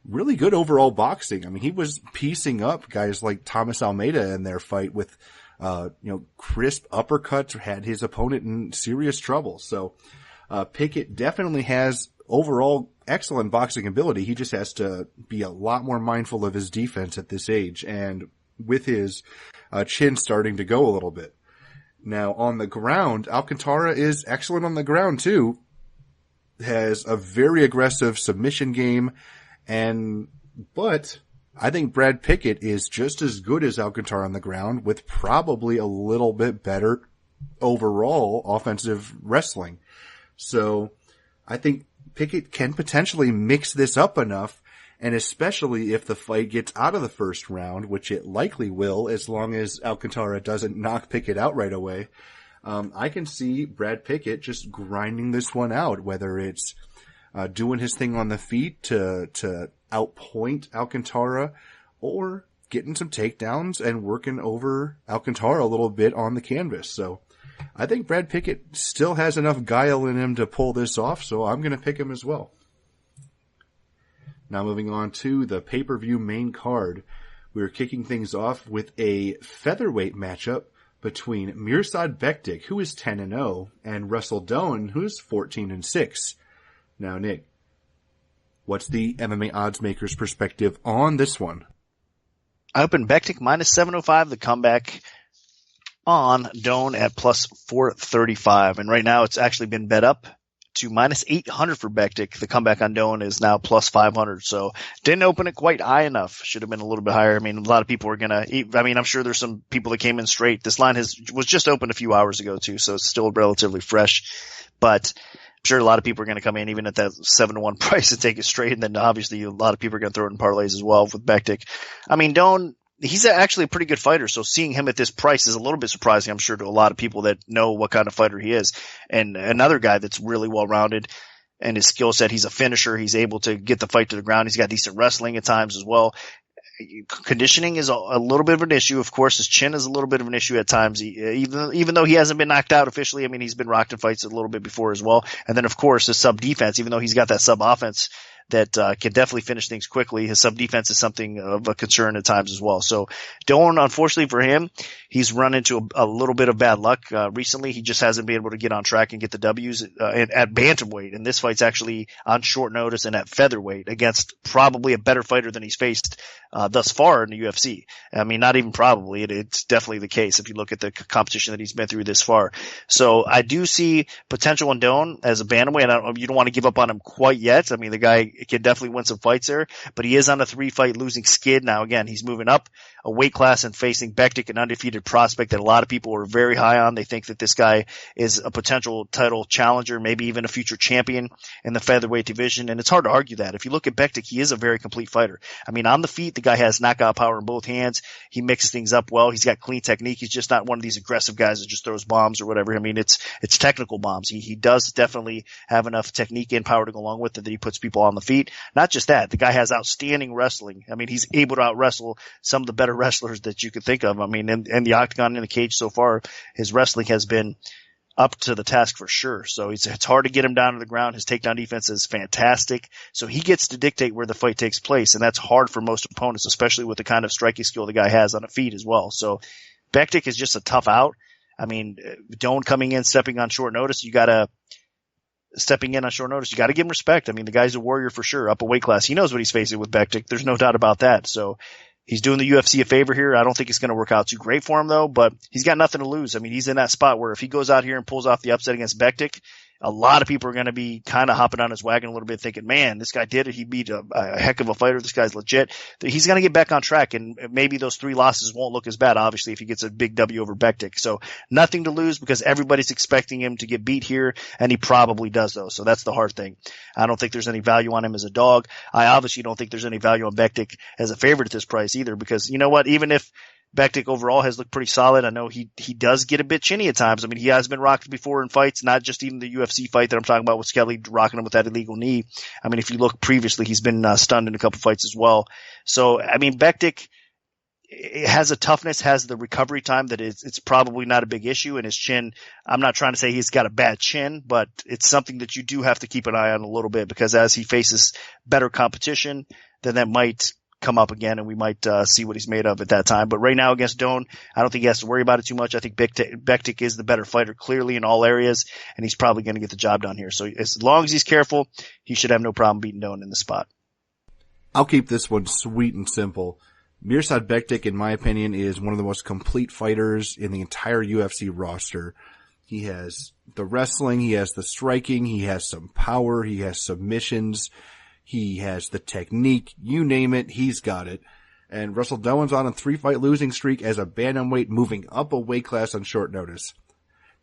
really good overall boxing. I mean, he was piecing up guys like Thomas Almeida in their fight with, crisp uppercuts, had his opponent in serious trouble. So, Pickett definitely has overall excellent boxing ability. He just has to be a lot more mindful of his defense at this age and with his chin starting to go a little bit. Now, on the ground, Alcantara is excellent on the ground too. Has a very aggressive submission game, but I think Brad Pickett is just as good as Alcantara on the ground with probably a little bit better overall offensive wrestling. So I think Pickett can potentially mix this up enough, and especially if the fight gets out of the first round, which it likely will as long as Alcantara doesn't knock Pickett out right away. I can see Brad Pickett just grinding this one out, whether it's doing his thing on the feet to outpoint Alcantara or getting some takedowns and working over Alcantara a little bit on the canvas. So I think Brad Pickett still has enough guile in him to pull this off, so I'm going to pick him as well. Now moving on to the pay-per-view main card. We're kicking things off with a featherweight matchup between Mirsad Bektic, who is 10-0, and Russell Doane, who is 14-6. Now, Nick, what's the MMA odds maker's perspective on this one? I opened Bektic minus 705, the comeback on Doane at plus 435. And right now it's actually been bet up to minus 800 for Bektic. The comeback on Doane is now plus 500. So didn't open it quite high enough. Should have been a little bit higher. I mean, a lot of people are I'm sure there's some people that came in straight. This line was just opened a few hours ago too, so it's still relatively fresh. But I'm sure a lot of people are going to come in even at that 7-1 price and take it straight. And then obviously a lot of people are going to throw it in parlays as well with Bektic. I mean, Doane, he's actually a pretty good fighter, so seeing him at this price is a little bit surprising, I'm sure, to a lot of people that know what kind of fighter he is. And another guy that's really well-rounded and his skill set, he's a finisher. He's able to get the fight to the ground. He's got decent wrestling at times as well. Conditioning is a little bit of an issue. Of course, his chin is a little bit of an issue at times, even though he hasn't been knocked out officially. I mean, he's been rocked in fights a little bit before as well. And then, of course, his sub-defense, even though he's got that sub-offense that can definitely finish things quickly, his sub-defense is something of a concern at times as well. So Doane, unfortunately for him, he's run into a little bit of bad luck recently. He just hasn't been able to get on track and get the W's at bantamweight. And this fight's actually on short notice and at featherweight against probably a better fighter than he's faced thus far in the UFC. I mean, not even probably. It's definitely the case if you look at the competition that he's been through this far. So I do see potential in Doane as a bantamweight. And you don't want to give up on him quite yet. I mean, the guy can definitely win some fights there, but he is on a 3-fight losing skid. Now, again, he's moving up a weight class and facing Bektic, an undefeated prospect that a lot of people are very high on. They think that this guy is a potential title challenger, maybe even a future champion in the featherweight division. And it's hard to argue that. If you look at Bektic, he is a very complete fighter. I mean, on the feet, the guy has knockout power in both hands. He mixes things up well. He's got clean technique. He's just not one of these aggressive guys that just throws bombs or whatever. I mean, it's technical bombs. He does definitely have enough technique and power to go along with it that he puts people on the feet. Not just that, the guy has outstanding wrestling. I mean, he's able to out-wrestle some of the better wrestlers that you could think of. I mean, in the octagon, in the cage so far, his wrestling has been up to the task for sure. So it's hard to get him down to the ground. His takedown defense is fantastic. So he gets to dictate where the fight takes place, and that's hard for most opponents, especially with the kind of striking skill the guy has on the feet as well. So Bektic is just a tough out. I mean, Doane coming in, stepping on short notice, you got to give him respect. I mean, the guy's a warrior for sure, up a weight class. He knows what he's facing with Bektic. There's no doubt about that. So he's doing the UFC a favor here. I don't think it's going to work out too great for him though, but he's got nothing to lose. I mean, he's in that spot where if he goes out here and pulls off the upset against Bektic, a lot of people are going to be kind of hopping on his wagon a little bit thinking, man, this guy did it. He beat a heck of a fighter. This guy's legit. He's going to get back on track, and maybe those 3 losses won't look as bad, obviously, if he gets a big W over Bektic. So nothing to lose because everybody's expecting him to get beat here, and he probably does, though. So that's the hard thing. I don't think there's any value on him as a dog. I obviously don't think there's any value on Bektic as a favorite at this price either, because you know what? Even if Bektic overall has looked pretty solid, I know he does get a bit chinny at times. I mean, he has been rocked before in fights, not just even the UFC fight that I'm talking about with Skelly rocking him with that illegal knee. I mean, if you look previously, he's been stunned in a couple fights as well. So, I mean, Bektic, it has a toughness, has the recovery time that it's probably not a big issue. And his chin, I'm not trying to say he's got a bad chin, but it's something that you do have to keep an eye on a little bit, because as he faces better competition, then that might come up again, and we might see what he's made of at that time. But right now against Doane, I don't think he has to worry about it too much. I think Bektic is the better fighter clearly in all areas, and he's probably going to get the job done here. So as long as he's careful, he should have no problem beating Doane in the spot. I'll keep this one sweet and simple. Mirsad Bektic, in my opinion, is one of the most complete fighters in the entire UFC roster. He has the wrestling, he has the striking, he has some power, he has submissions, he has the technique, you name it, he's got it. And Russell Doane's on a 3-fight losing streak as a bantamweight, moving up a weight class on short notice.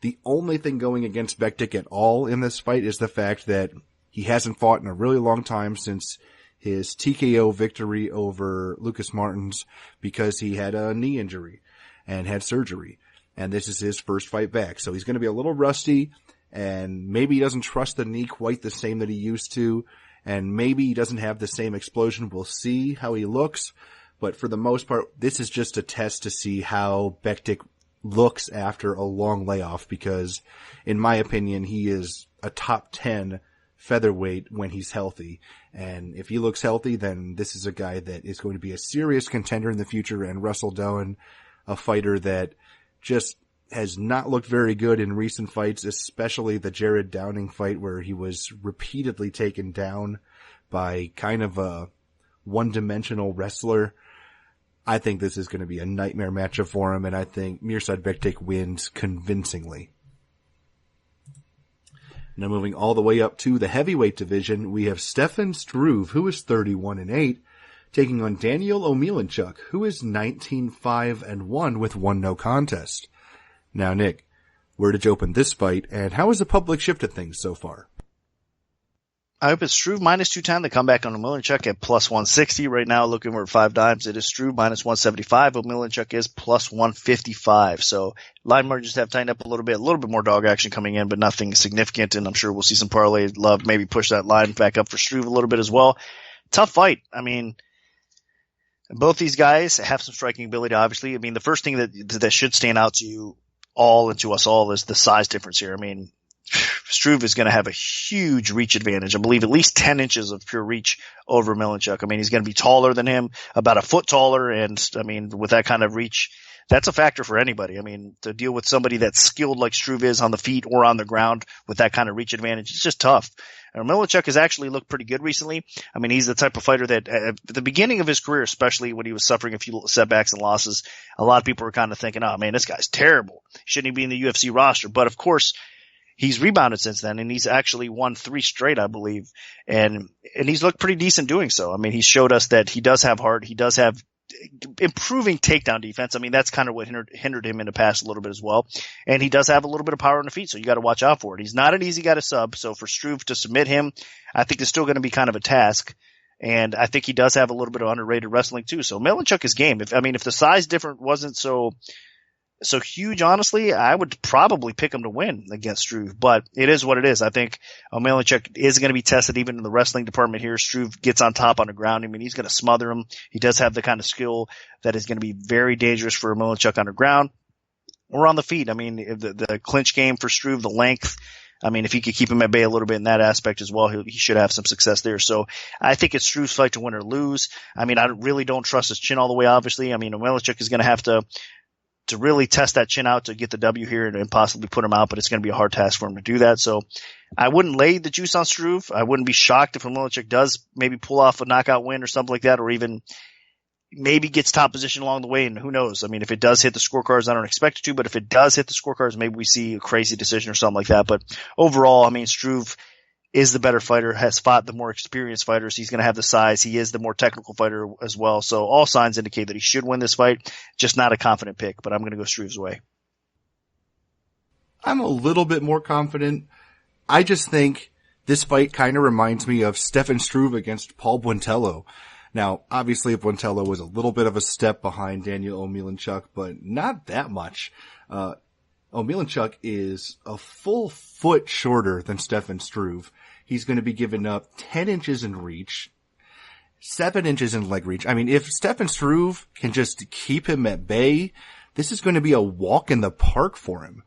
The only thing going against Bektic at all in this fight is the fact that he hasn't fought in a really long time since his TKO victory over Lucas Martins, because he had a knee injury and had surgery. And this is his first fight back. So he's going to be a little rusty, and maybe he doesn't trust the knee quite the same that he used to, and maybe he doesn't have the same explosion. We'll see how he looks. But for the most part, this is just a test to see how Bektic looks after a long layoff, because in my opinion, he is a top 10 featherweight when he's healthy. And if he looks healthy, then this is a guy that is going to be a serious contender in the future. And Russell Doane, a fighter that just has not looked very good in recent fights, especially the Jared Downing fight where he was repeatedly taken down by kind of a one-dimensional wrestler. I think this is going to be a nightmare matchup for him, and I think Mirsad Bektic wins convincingly. Now moving all the way up to the heavyweight division, we have Stefan Struve, who is 31-8, taking on Daniel Omielanczuk, who is 19-5-1 with 1 no contest. Now, Nick, where did you open this fight, and how has the public shifted things so far? I opened Struve minus 210. The comeback on Omielanczuk at plus 160. Right now, looking for 5 dimes. It is Struve minus 175. Omielanczuk is plus 155. So line margins have tightened up a little bit more dog action coming in, but nothing significant. And I'm sure we'll see some parlay love, maybe push that line back up for Struve a little bit as well. Tough fight. I mean, both these guys have some striking ability, obviously. I mean, the first thing that should stand out to you all and to us all is the size difference here. I mean, Struve is going to have a huge reach advantage. I believe at least 10 inches of pure reach over Omielanczuk. I mean, he's going to be taller than him, about a foot taller. And I mean, with that kind of reach, that's a factor for anybody. I mean, to deal with somebody that's skilled like Struve is on the feet or on the ground with that kind of reach advantage, it's just tough. And Omielanczuk has actually looked pretty good recently. I mean, he's the type of fighter that at the beginning of his career, especially when he was suffering a few setbacks and losses, a lot of people were kind of thinking, oh man, this guy's terrible. Shouldn't he be in the UFC roster? But of course, he's rebounded since then, and he's actually won 3 straight, I believe. And he's looked pretty decent doing so. I mean, he showed us that he does have heart. He does have improving takedown defense. I mean, that's kind of what hindered him in the past a little bit as well. And he does have a little bit of power on the feet, so you got to watch out for it. He's not an easy guy to sub, so for Struve to submit him, I think is still going to be kind of a task. And I think he does have a little bit of underrated wrestling too. So Omielanczuk is game. If the size difference wasn't so huge, honestly, I would probably pick him to win against Struve, but it is what it is. I think Omielanczuk is going to be tested even in the wrestling department here. Struve gets on top on the ground. I mean, he's going to smother him. He does have the kind of skill that is going to be very dangerous for Omielanczuk on the ground or on the feet. I mean, the clinch game for Struve, the length, I mean, if he could keep him at bay a little bit in that aspect as well, he should have some success there. So I think it's Struve's fight to win or lose. I mean, I really don't trust his chin all the way, obviously. I mean, Omielanczuk is going to have to really test that chin out to get the W here and possibly put him out, but it's going to be a hard task for him to do that. So I wouldn't lay the juice on Struve. I wouldn't be shocked if Omielanczuk does maybe pull off a knockout win or something like that, or even maybe gets top position along the way, and who knows? I mean, if it does hit the scorecards, I don't expect it to, but if it does hit the scorecards, maybe we see a crazy decision or something like that. But overall, I mean, Struve is the better fighter, has fought the more experienced fighters. He's going to have the size. He is the more technical fighter as well. So all signs indicate that he should win this fight. Just not a confident pick, but I'm going to go Struve's way. I'm a little bit more confident. I just think this fight kind of reminds me of Stefan Struve against Paul Buentello. Now, obviously, Buentello was a little bit of a step behind Daniel Omielanczuk, but not that much. Omielanczuk is a full foot shorter than Stefan Struve. He's going to be giving up 10 inches in reach. 7 inches in leg reach. I mean, if Stefan Struve can just keep him at bay, this is going to be a walk in the park for him.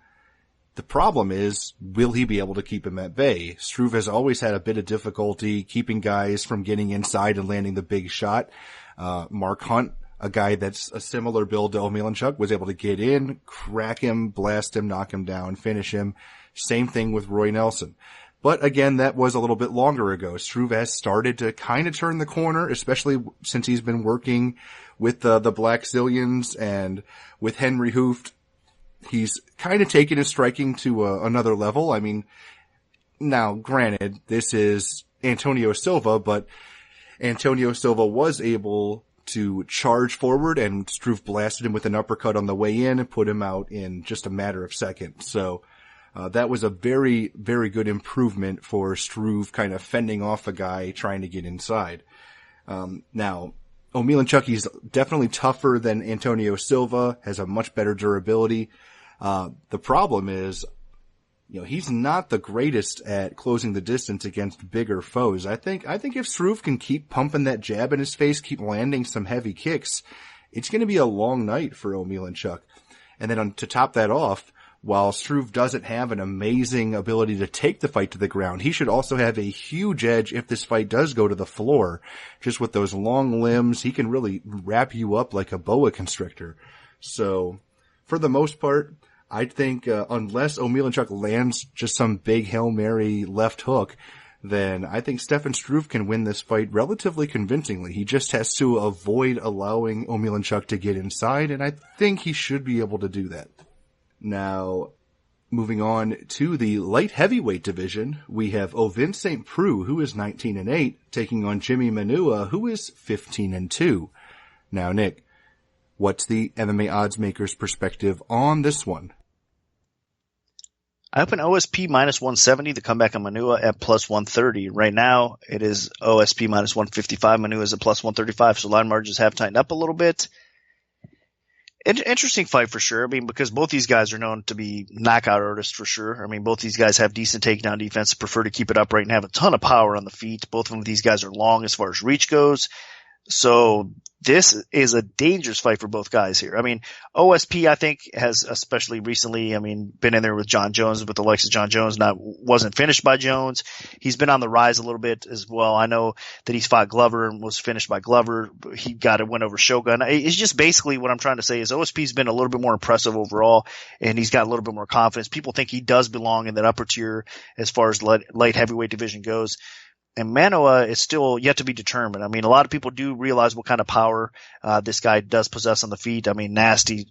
The problem is, will he be able to keep him at bay? Struve has always had a bit of difficulty keeping guys from getting inside and landing the big shot. Mark Hunt, a guy that's a similar build to Omielanczuk, was able to get in, crack him, blast him, knock him down, finish him. Same thing with Roy Nelson. But again, that was a little bit longer ago. Struve has started to kind of turn the corner, especially since he's been working with the Black Zillions and with Henry Hooft. He's kind of taken his striking to another level. I mean, now granted, this is Antonio Silva, but Antonio Silva was able to charge forward, and Struve blasted him with an uppercut on the way in and put him out in just a matter of seconds. So that was a very, very good improvement for Struve, kind of fending off a guy trying to get inside. Now, Omielanczuk, he's definitely tougher than Antonio Silva, has a much better durability. The problem is, he's not the greatest at closing the distance against bigger foes. I think if Struve can keep pumping that jab in his face, keep landing some heavy kicks, it's going to be a long night for Omielanczuk. And then to top that off, while Struve doesn't have an amazing ability to take the fight to the ground, he should also have a huge edge if this fight does go to the floor. Just with those long limbs, he can really wrap you up like a boa constrictor. So, for the most part, I think unless Omielanczuk lands just some big Hail Mary left hook, then I think Stefan Struve can win this fight relatively convincingly. He just has to avoid allowing Omielanczuk to get inside, and I think he should be able to do that. Now, moving on to the light heavyweight division, we have Ovince St. Preux, who is 19-8, taking on Jimmy Manuwa, who is 15-2. Now, Nick, what's the MMA odds maker's perspective on this one? I open OSP minus 170, the comeback on Manuwa at plus 130. Right now, it is OSP minus 155. Manuwa is at plus 135, so line margins have tightened up a little bit. Interesting fight for sure. I mean, because both these guys are known to be knockout artists for sure. I mean, both these guys have decent takedown defense, prefer to keep it upright and have a ton of power on the feet. Both of these guys are long as far as reach goes. So this is a dangerous fight for both guys here. I mean, OSP, I think, has especially recently, been in there with John Jones, with the likes of John Jones, wasn't finished by Jones. He's been on the rise a little bit as well. I know that he's fought Glover and was finished by Glover. He got a win over Shogun. It's just basically what I'm trying to say is OSP's been a little bit more impressive overall, and he's got a little bit more confidence. People think he does belong in that upper tier as far as light heavyweight division goes. And Manuwa is still yet to be determined. I mean, a lot of people do realize what kind of power this guy does possess on the feet. I mean, nasty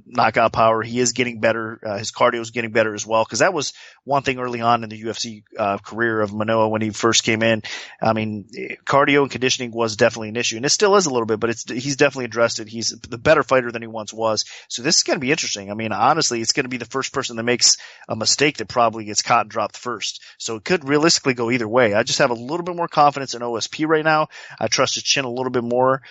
knockout power. He is getting better. His cardio is getting better as well, because that was one thing early on in the UFC career of Manuwa when he first came in. I mean, cardio and conditioning was definitely an issue, and it still is a little bit, but he's definitely addressed it. He's the better fighter than he once was. So this is going to be interesting. I mean, honestly, it's going to be the first person that makes a mistake that probably gets caught and dropped first. So it could realistically go either way. I just have a little bit more confidence in OSP right now. I trust his chin a little bit more.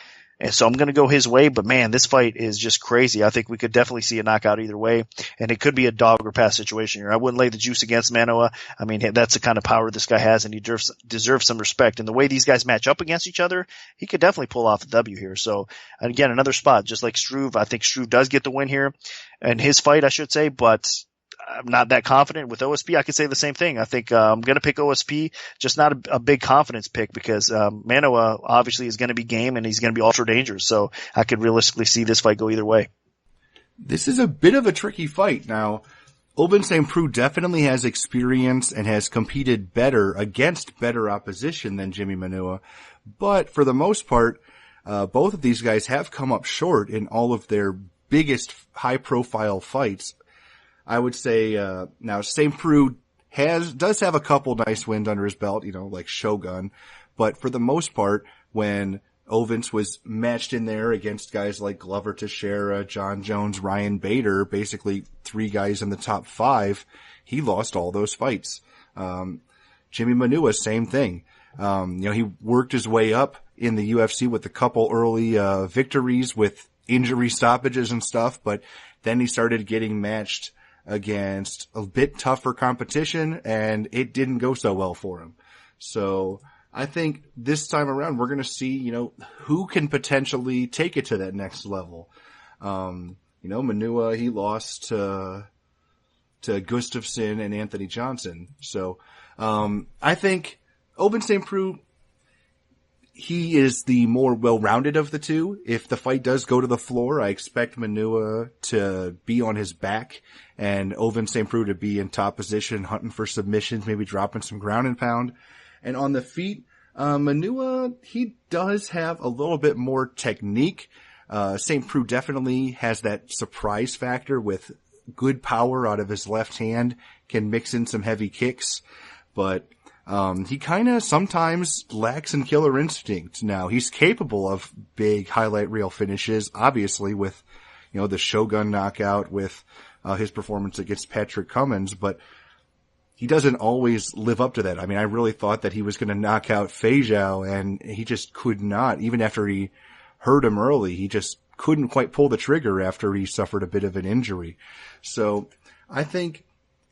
And so I'm going to go his way, but man, this fight is just crazy. I think we could definitely see a knockout either way, and it could be a dog or pass situation here. I wouldn't lay the juice against Manuwa. I mean, that's the kind of power this guy has, and he deserves some respect. And the way these guys match up against each other, he could definitely pull off a W here. So, again, another spot, just like Struve. I think Struve does get the win here, and his fight, I should say, but I'm not that confident. With OSP, I could say the same thing. I think I'm going to pick OSP, just not a big confidence pick, because Manuwa obviously is going to be game, and he's going to be ultra dangerous. So I could realistically see this fight go either way. This is a bit of a tricky fight. Now, Ovince St. Preux definitely has experience and has competed better against better opposition than Jimmy Manuwa. But for the most part, both of these guys have come up short in all of their biggest high-profile fights. I would say now St. Preux does have a couple nice wins under his belt, like Shogun, but for the most part, when Ovince was matched in there against guys like Glover Teixeira, John Jones, Ryan Bader, basically 3 guys in the top 5, he lost all those fights. Jimmy Manuwa, same thing. He worked his way up in the UFC with a couple early victories with injury stoppages and stuff, but then he started getting matched against a bit tougher competition, and it didn't go so well for him. So I think this time around we're going to see, who can potentially take it to that next level. Manuwa, he lost to Gustafsson and Anthony Johnson. So, I think Ovince St. Preux, he is the more well-rounded of the two. If the fight does go to the floor, I expect Manuwa to be on his back and Ovince St. Preux to be in top position, hunting for submissions, maybe dropping some ground and pound. And on the feet, Manuwa, he does have a little bit more technique. St. Preux definitely has that surprise factor with good power out of his left hand, can mix in some heavy kicks, but he kind of sometimes lacks in killer instinct. Now, he's capable of big highlight reel finishes, obviously with, the Shogun knockout, with his performance against Patrick Cummins, but he doesn't always live up to that. I mean, I really thought that he was going to knock out Feijão, and he just could not. Even after he hurt him early, he just couldn't quite pull the trigger after he suffered a bit of an injury. So I think,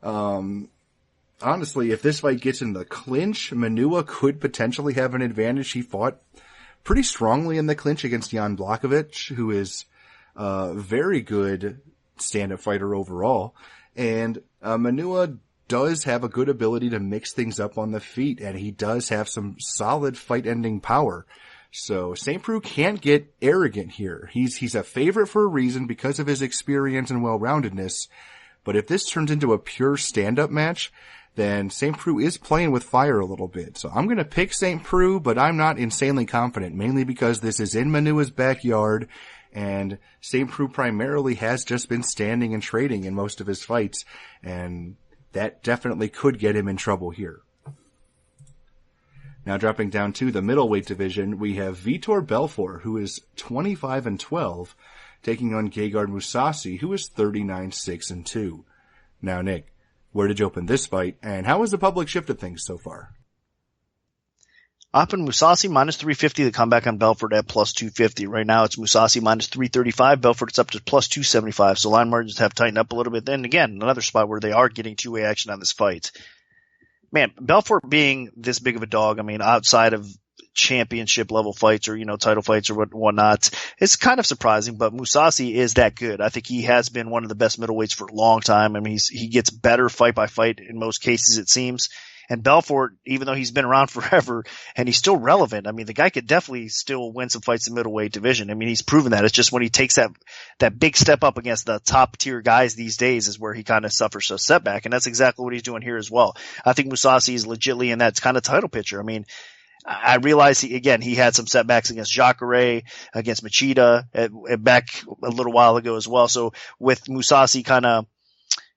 honestly, if this fight gets in the clinch, Manuwa could potentially have an advantage. He fought pretty strongly in the clinch against Jan Blachowicz, who is a very good stand-up fighter overall. And Manuwa does have a good ability to mix things up on the feet, and he does have some solid fight-ending power. So St. Preux can't get arrogant here. He's a favorite for a reason because of his experience and well-roundedness. But if this turns into a pure stand-up match, then St. Preux is playing with fire a little bit. So I'm going to pick St. Preux, but I'm not insanely confident, mainly because this is in Manuwa's backyard, and St. Preux primarily has just been standing and trading in most of his fights, and that definitely could get him in trouble here. Now dropping down to the middleweight division, we have Vitor Belfort, who is 25-12, taking on Gegard Mousasi, who is 39-6-2. Now, Nick, where did you open this fight, and how has the public shifted things so far? Open Mousasi minus 350, the comeback on Belfort at plus 250. Right now it's Mousasi minus 335, Belfort's up to plus 275, so line margins have tightened up a little bit. Then again, another spot where they are getting two-way action on this fight. Man, Belfort being this big of a dog, I mean, outside of championship level fights or, title fights or whatnot, it's kind of surprising, but Mousasi is that good. I think he has been one of the best middleweights for a long time. I mean, he gets better fight by fight in most cases, it seems. And Belfort, even though he's been around forever and he's still relevant, I mean, the guy could definitely still win some fights in the middleweight division. I mean, he's proven that. It's just when he takes that big step up against the top tier guys these days is where he kind of suffers a setback. And that's exactly what he's doing here as well. I think Mousasi is legitimately in that kind of title picture. I mean, I realize he had some setbacks against Jacare, against Machida back a little while ago as well. So with Mousasi kind of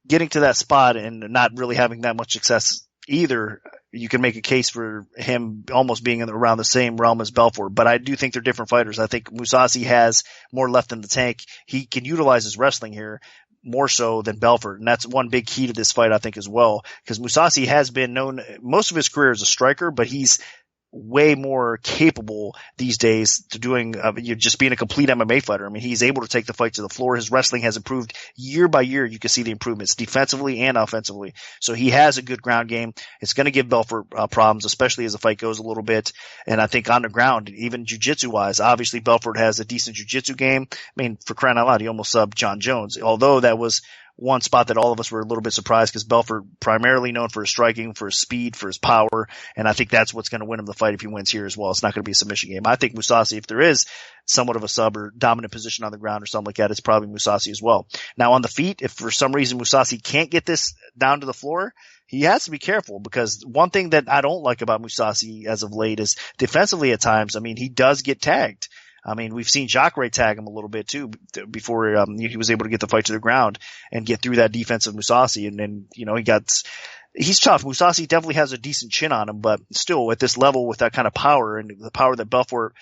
getting to that spot and not really having that much success either, you can make a case for him almost being around the same realm as Belfort, but I do think they're different fighters. I think Mousasi has more left in the tank. He can utilize his wrestling here more so than Belfort, and that's one big key to this fight, I think, as well, because Mousasi has been known most of his career as a striker, but he's way more capable these days to doing just being a complete MMA fighter. I mean, he's able to take the fight to the floor. His wrestling has improved year by year. You can see the improvements defensively and offensively. So he has a good ground game. It's going to give Belfort problems, especially as the fight goes a little bit. And I think on the ground, even jiu-jitsu wise, obviously Belfort has a decent jiu-jitsu game. I mean, for crying out loud, he almost subbed John Jones, although that was one spot that all of us were a little bit surprised because Belfort primarily known for his striking, for his speed, for his power, and I think that's what's going to win him the fight if he wins here as well. It's not going to be a submission game. I think Mousasi, if there is somewhat of a sub or dominant position on the ground or something like that, it's probably Mousasi as well. Now on the feet, if for some reason Mousasi can't get this down to the floor, he has to be careful, because one thing that I don't like about Mousasi as of late is defensively at times, I mean, he does get tagged. I mean, we've seen Jacare tag him a little bit too before he was able to get the fight to the ground and get through that defensive Mousasi. And then, he's tough. Mousasi definitely has a decent chin on him, but still at this level with that kind of power and the power that Belfort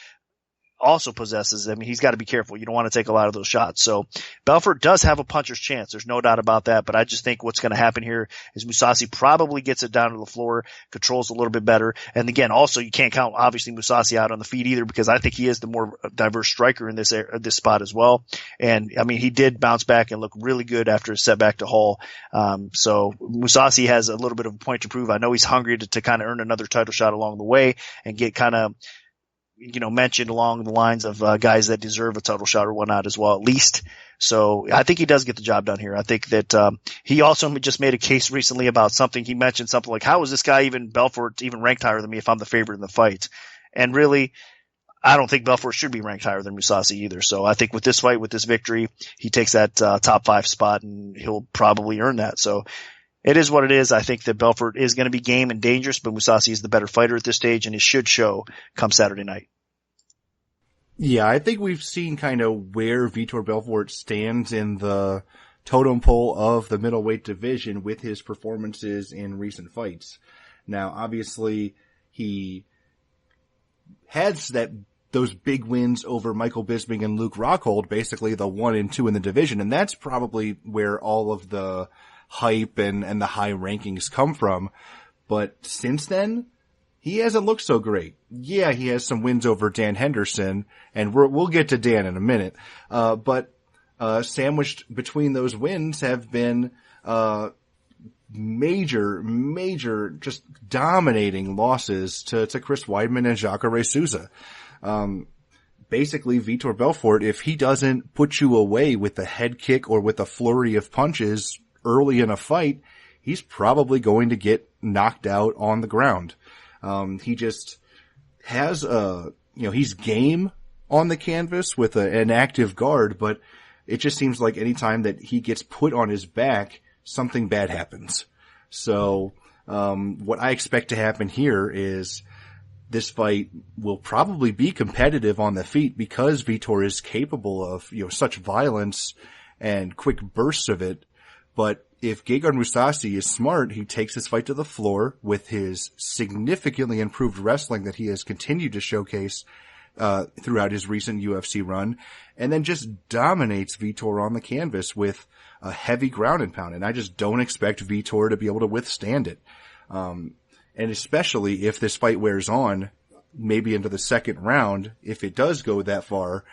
also possesses. I mean, he's got to be careful. You don't want to take a lot of those shots. So Belfort does have a puncher's chance. There's no doubt about that. But I just think what's going to happen here is Mousasi probably gets it down to the floor, controls a little bit better. And again, also you can't count obviously Mousasi out on the feet either, because I think he is the more diverse striker in this spot as well. And I mean, he did bounce back and look really good after a setback to Hall. So Mousasi has a little bit of a point to prove. I know he's hungry to kind of earn another title shot along the way and get kind of, mentioned along the lines of guys that deserve a title shot or whatnot as well, at least. So I think he does get the job done here. I think that he also just made a case recently about something. He mentioned something like, how is this guy Belfort even ranked higher than me if I'm the favorite in the fight? And really, I don't think Belfort should be ranked higher than Mousasi either. So I think with this fight, with this victory, he takes that top 5 spot, and he'll probably earn that. So it is what it is. I think that Belfort is going to be game and dangerous, but Mousasi is the better fighter at this stage, and it should show come Saturday night. Yeah, I think we've seen kind of where Vitor Belfort stands in the totem pole of the middleweight division with his performances in recent fights. Now, obviously, he has those big wins over Michael Bisping and Luke Rockhold, basically the 1 and 2 in the division, and that's probably where all of the hype and the high rankings come from. But since then, he hasn't looked so great. Yeah, he has some wins over Dan Henderson, and we'll get to Dan in a minute. But sandwiched between those wins have been major, just dominating losses to Chris Weidman and Jacare Souza. Basically, Vitor Belfort, if he doesn't put you away with a head kick or with a flurry of punches early in a fight, he's probably going to get knocked out on the ground. He just has he's game on the canvas with an active guard, but it just seems like anytime that he gets put on his back, something bad happens. So, what I expect to happen here is this fight will probably be competitive on the feet because Vitor is capable of, such violence and quick bursts of it. But if Gegard Mousasi is smart, he takes his fight to the floor with his significantly improved wrestling that he has continued to showcase throughout his recent UFC run, and then just dominates Vitor on the canvas with a heavy ground and pound. And I just don't expect Vitor to be able to withstand it. And especially if this fight wears on, maybe into the second round, if it does go that far,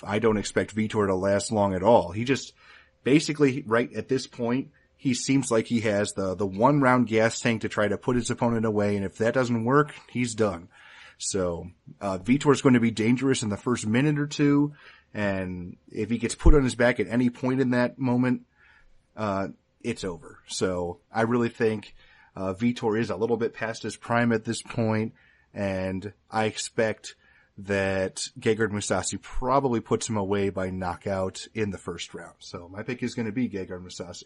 I don't expect Vitor to last long at all. He just basically, right at this point, he seems like he has the 1 round gas tank to try to put his opponent away, and if that doesn't work, he's done. So, Vitor is going to be dangerous in the first minute or two, and if he gets put on his back at any point in that moment, it's over. So, I really think, Vitor is a little bit past his prime at this point, and I expect that Gegard Mousasi probably puts him away by knockout in the first round. So, my pick is going to be Gegard Mousasi.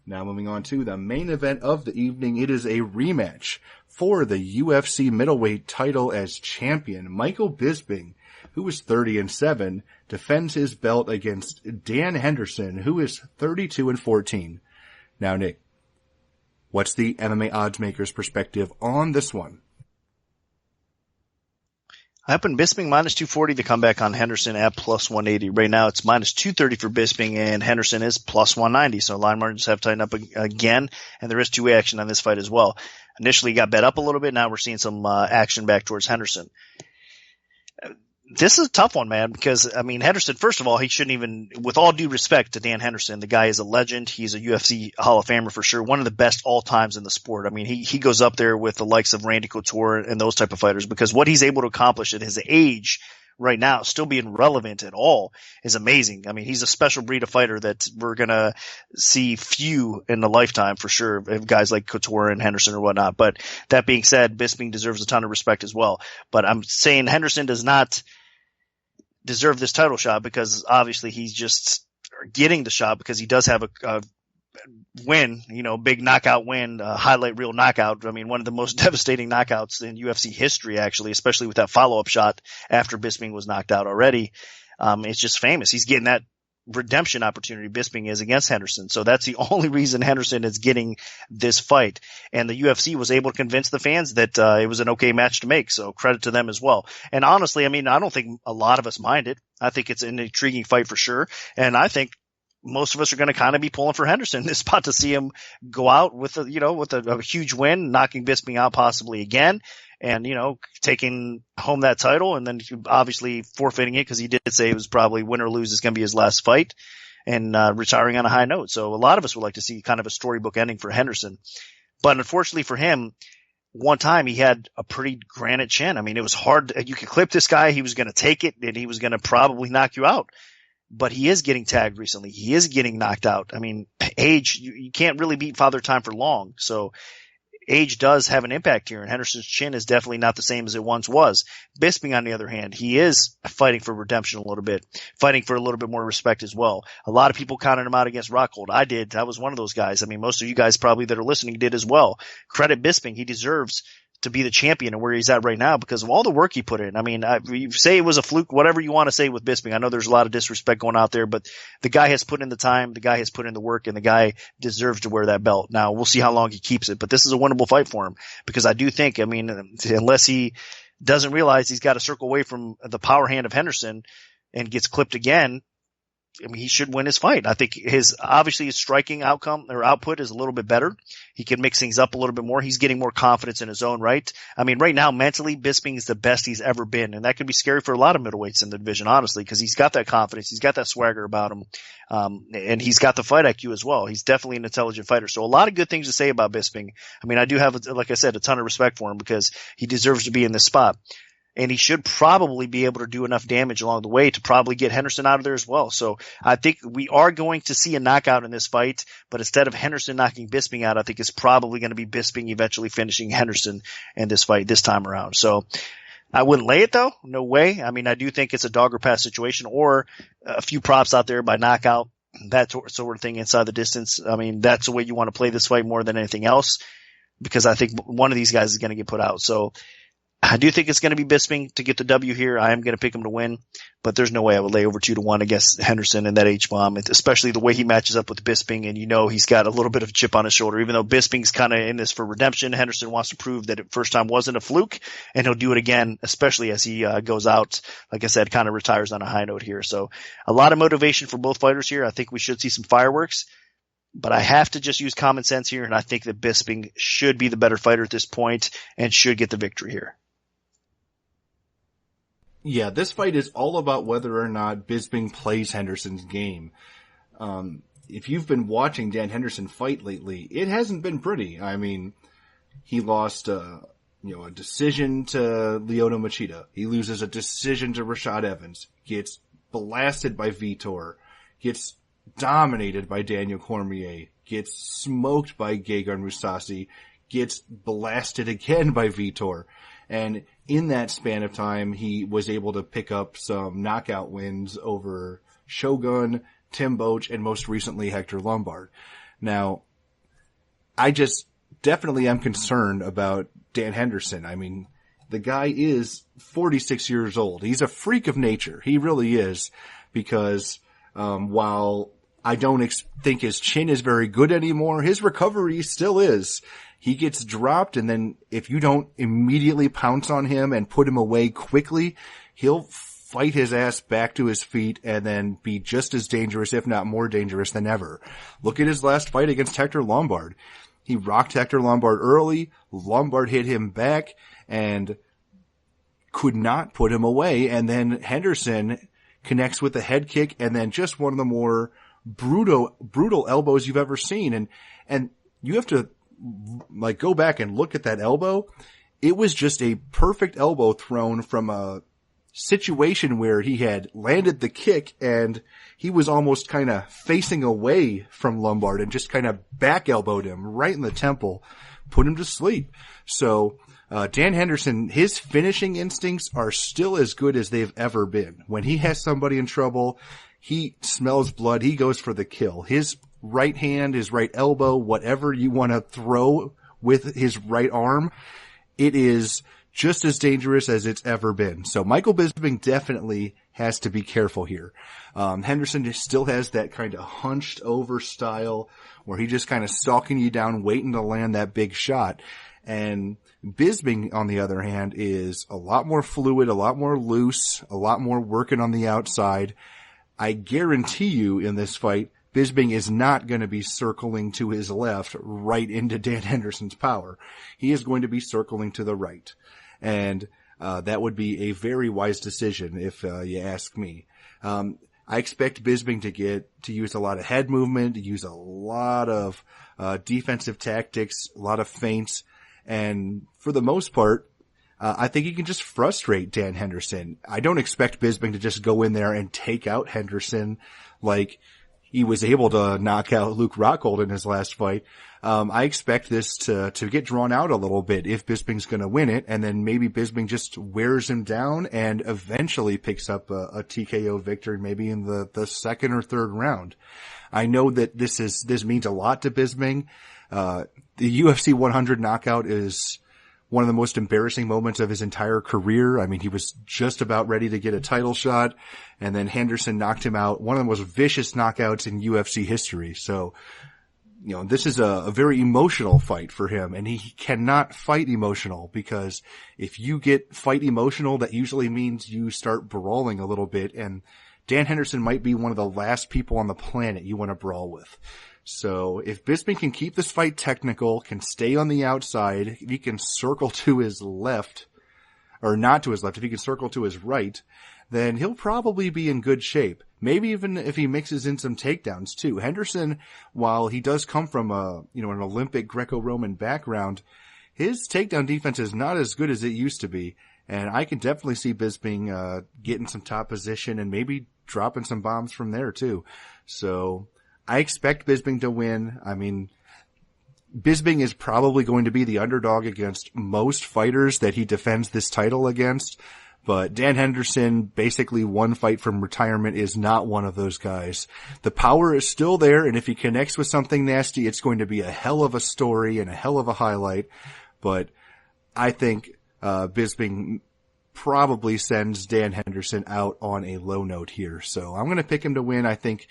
Now moving on to the main event of the evening, it is a rematch for the UFC middleweight title as champion. Michael Bisping, who is 30-7, defends his belt against Dan Henderson, who is 32-14. Now, Nick, what's the MMA oddsmaker's perspective on this one? I opened Bisping minus 240 to come back on Henderson at plus 180. Right now it's minus 230 for Bisping, and Henderson is plus 190. So line margins have tightened up again, and there is two-way action on this fight as well. Initially got bet up a little bit. Now we're seeing some action back towards Henderson. This is a tough one, man, because, Henderson, first of all, he shouldn't even, with all due respect to Dan Henderson, the guy is a legend. He's a UFC Hall of Famer for sure. One of the best all times in the sport. He goes up there with the likes of Randy Couture and those type of fighters, because what he's able to accomplish at his age right now, still being relevant at all, is amazing. He's a special breed of fighter that we're going to see few in a lifetime for sure, of guys like Couture and Henderson or whatnot. But that being said, Bisping deserves a ton of respect as well. But I'm saying Henderson does not deserve this title shot, because obviously he's just getting the shot because he does have a win, big knockout win, highlight reel knockout. One of the most devastating knockouts in UFC history, actually, especially with that follow-up shot after Bisping was knocked out already. It's just famous. He's getting that redemption opportunity Bisping is against Henderson. So that's the only reason Henderson is getting this fight. And the UFC was able to convince the fans that it was an okay match to make. So credit to them as well. And honestly, I mean, I don't think a lot of us mind it. I think it's an intriguing fight for sure. And I think most of us are going to kind of be pulling for Henderson in this spot to see him go out with a huge win, knocking Bisping out possibly again. And, taking home that title and then obviously forfeiting it because he did say it was probably win or lose is going to be his last fight and retiring on a high note. So a lot of us would like to see kind of a storybook ending for Henderson. But unfortunately for him, one time he had a pretty granite chin. I mean, it was hard. You could clip this guy. He was going to take it and he was going to probably knock you out. But he is getting tagged recently. He is getting knocked out. I mean, age, you can't really beat Father Time for long. So age does have an impact here, and Henderson's chin is definitely not the same as it once was. Bisping, on the other hand, he is fighting for redemption a little bit, fighting for a little bit more respect as well. A lot of people counted him out against Rockhold. I did. I was one of those guys. I mean, most of you guys probably that are listening did as well. Credit Bisping. He deserves to be the champion and where he's at right now because of all the work he put in. I mean, you say it was a fluke, whatever you want to say with Bisping. I know there's a lot of disrespect going out there, but the guy has put in the time, the guy has put in the work, and the guy deserves to wear that belt. Now, we'll see how long he keeps it, but this is a winnable fight for him because I do think, I mean, unless he doesn't realize he's got to circle away from the power hand of Henderson and gets clipped again, I mean, he should win his fight. I think his striking outcome or output is a little bit better. He can mix things up a little bit more. He's getting more confidence in his own right. I mean, right now, mentally, Bisping is the best he's ever been. And that could be scary for a lot of middleweights in the division, honestly, because he's got that confidence. He's got that swagger about him. And he's got the fight IQ as well. He's definitely an intelligent fighter. So a lot of good things to say about Bisping. I mean, I do have, like I said, a ton of respect for him because he deserves to be in this spot. And he should probably be able to do enough damage along the way to probably get Henderson out of there as well. So I think we are going to see a knockout in this fight, but instead of Henderson knocking Bisping out, I think it's probably going to be Bisping eventually finishing Henderson in this fight this time around. So I wouldn't lay it though. No way. I mean, I do think it's a dog or pass situation or a few props out there by knockout, that sort of thing inside the distance. I mean, that's the way you want to play this fight more than anything else because I think one of these guys is going to get put out. So I do think it's going to be Bisping to get the W here. I am going to pick him to win, but there's no way I would lay over 2-1 against Henderson and that H-bomb, especially the way he matches up with Bisping. And he's got a little bit of a chip on his shoulder, even though Bisping's kind of in this for redemption. Henderson wants to prove that it first time wasn't a fluke, and he'll do it again, especially as he goes out, like I said, kind of retires on a high note here. So a lot of motivation for both fighters here. I think we should see some fireworks. But I have to just use common sense here, and I think that Bisping should be the better fighter at this point and should get the victory here. Yeah, this fight is all about whether or not Bisping plays Henderson's game. If you've been watching Dan Henderson fight lately, it hasn't been pretty. I mean, he lost a decision to Lyoto Machida. He loses a decision to Rashad Evans. Gets blasted by Vitor. Gets dominated by Daniel Cormier. Gets smoked by Gegard Mousasi. Gets blasted again by Vitor. And in that span of time, he was able to pick up some knockout wins over Shogun, Tim Boetsch, and most recently Hector Lombard. Now, I just definitely am concerned about Dan Henderson. I mean, the guy is 46 years old. He's a freak of nature. He really is, because while I don't think his chin is very good anymore, his recovery still is. He gets dropped, and then if you don't immediately pounce on him and put him away quickly, he'll fight his ass back to his feet and then be just as dangerous, if not more dangerous than ever. Look at his last fight against Hector Lombard. He rocked Hector Lombard early. Lombard hit him back and could not put him away. And then Henderson connects with a head kick and then just one of the more brutal elbows you've ever seen. And you have to go back and look at that elbow. It was just a perfect elbow thrown from a situation where he had landed the kick and he was almost kind of facing away from Lombard and just kind of back elbowed him right in the temple, put him to sleep. So, Dan Henderson, his finishing instincts are still as good as they've ever been. When he has somebody in trouble, he smells blood, he goes for the kill. His right hand, his right elbow, whatever you want to throw with his right arm, it is just as dangerous as it's ever been. So Michael Bisping definitely has to be careful here. Henderson just still has that kind of hunched over style where he just kind of stalking you down, waiting to land that big shot. And Bisping, on the other hand, is a lot more fluid, a lot more loose, a lot more working on the outside. I guarantee you in this fight, Bisping is not going to be circling to his left right into Dan Henderson's power. He is going to be circling to the right. And that would be a very wise decision if you ask me. I expect Bisping to use a lot of head movement, to use a lot of defensive tactics, a lot of feints. And for the most part, I think he can just frustrate Dan Henderson. I don't expect Bisping to just go in there and take out Henderson like he was able to knock out Luke Rockhold in his last fight. I expect this to get drawn out a little bit if Bisping's going to win it, and then maybe Bisping just wears him down and eventually picks up a TKO victory, maybe in the second or third round. I know that this means a lot to Bisping. The UFC 100 knockout is one of the most embarrassing moments of his entire career. I mean, he was just about ready to get a title shot, and then Henderson knocked him out. One of the most vicious knockouts in UFC history. So, you know, this is a very emotional fight for him, and he cannot fight emotional, because if you fight emotional, that usually means you start brawling a little bit, and Dan Henderson might be one of the last people on the planet you want to brawl with. So if Bisping can keep this fight technical, can stay on the outside, if he can circle to his left, or not to his left, if he can circle to his right, then he'll probably be in good shape. Maybe even if he mixes in some takedowns too. Henderson, while he does come from an Olympic Greco-Roman background, his takedown defense is not as good as it used to be. And I can definitely see Bisping getting some top position and maybe dropping some bombs from there too. So I expect Bisping to win. I mean, Bisping is probably going to be the underdog against most fighters that he defends this title against. But Dan Henderson, basically one fight from retirement, is not one of those guys. The power is still there, and if he connects with something nasty, it's going to be a hell of a story and a hell of a highlight. But I think Bisping probably sends Dan Henderson out on a low note here. So I'm going to pick him to win. I think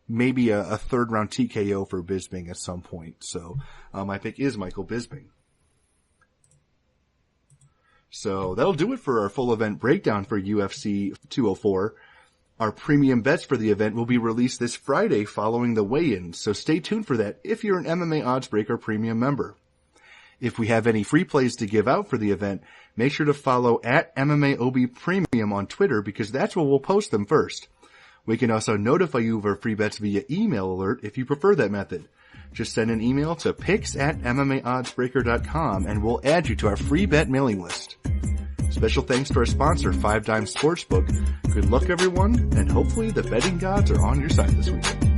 maybe a third round TKO for Bisping at some point. So my pick is Michael Bisping. So that'll do it for our full event breakdown for UFC 204. Our premium bets for the event will be released this Friday following the weigh-in, so stay tuned for that if you're an MMA Oddsbreaker premium member. If we have any free plays to give out for the event, make sure to follow at MMAOB Premium on Twitter, because that's where we'll post them first. We can also notify you of our free bets via email alert if you prefer that method. Just send an email to picks@MMAOddsbreaker.com and we'll add you to our free bet mailing list. Special thanks to our sponsor, 5 Dimes Sportsbook. Good luck, everyone, and hopefully the betting gods are on your side this weekend.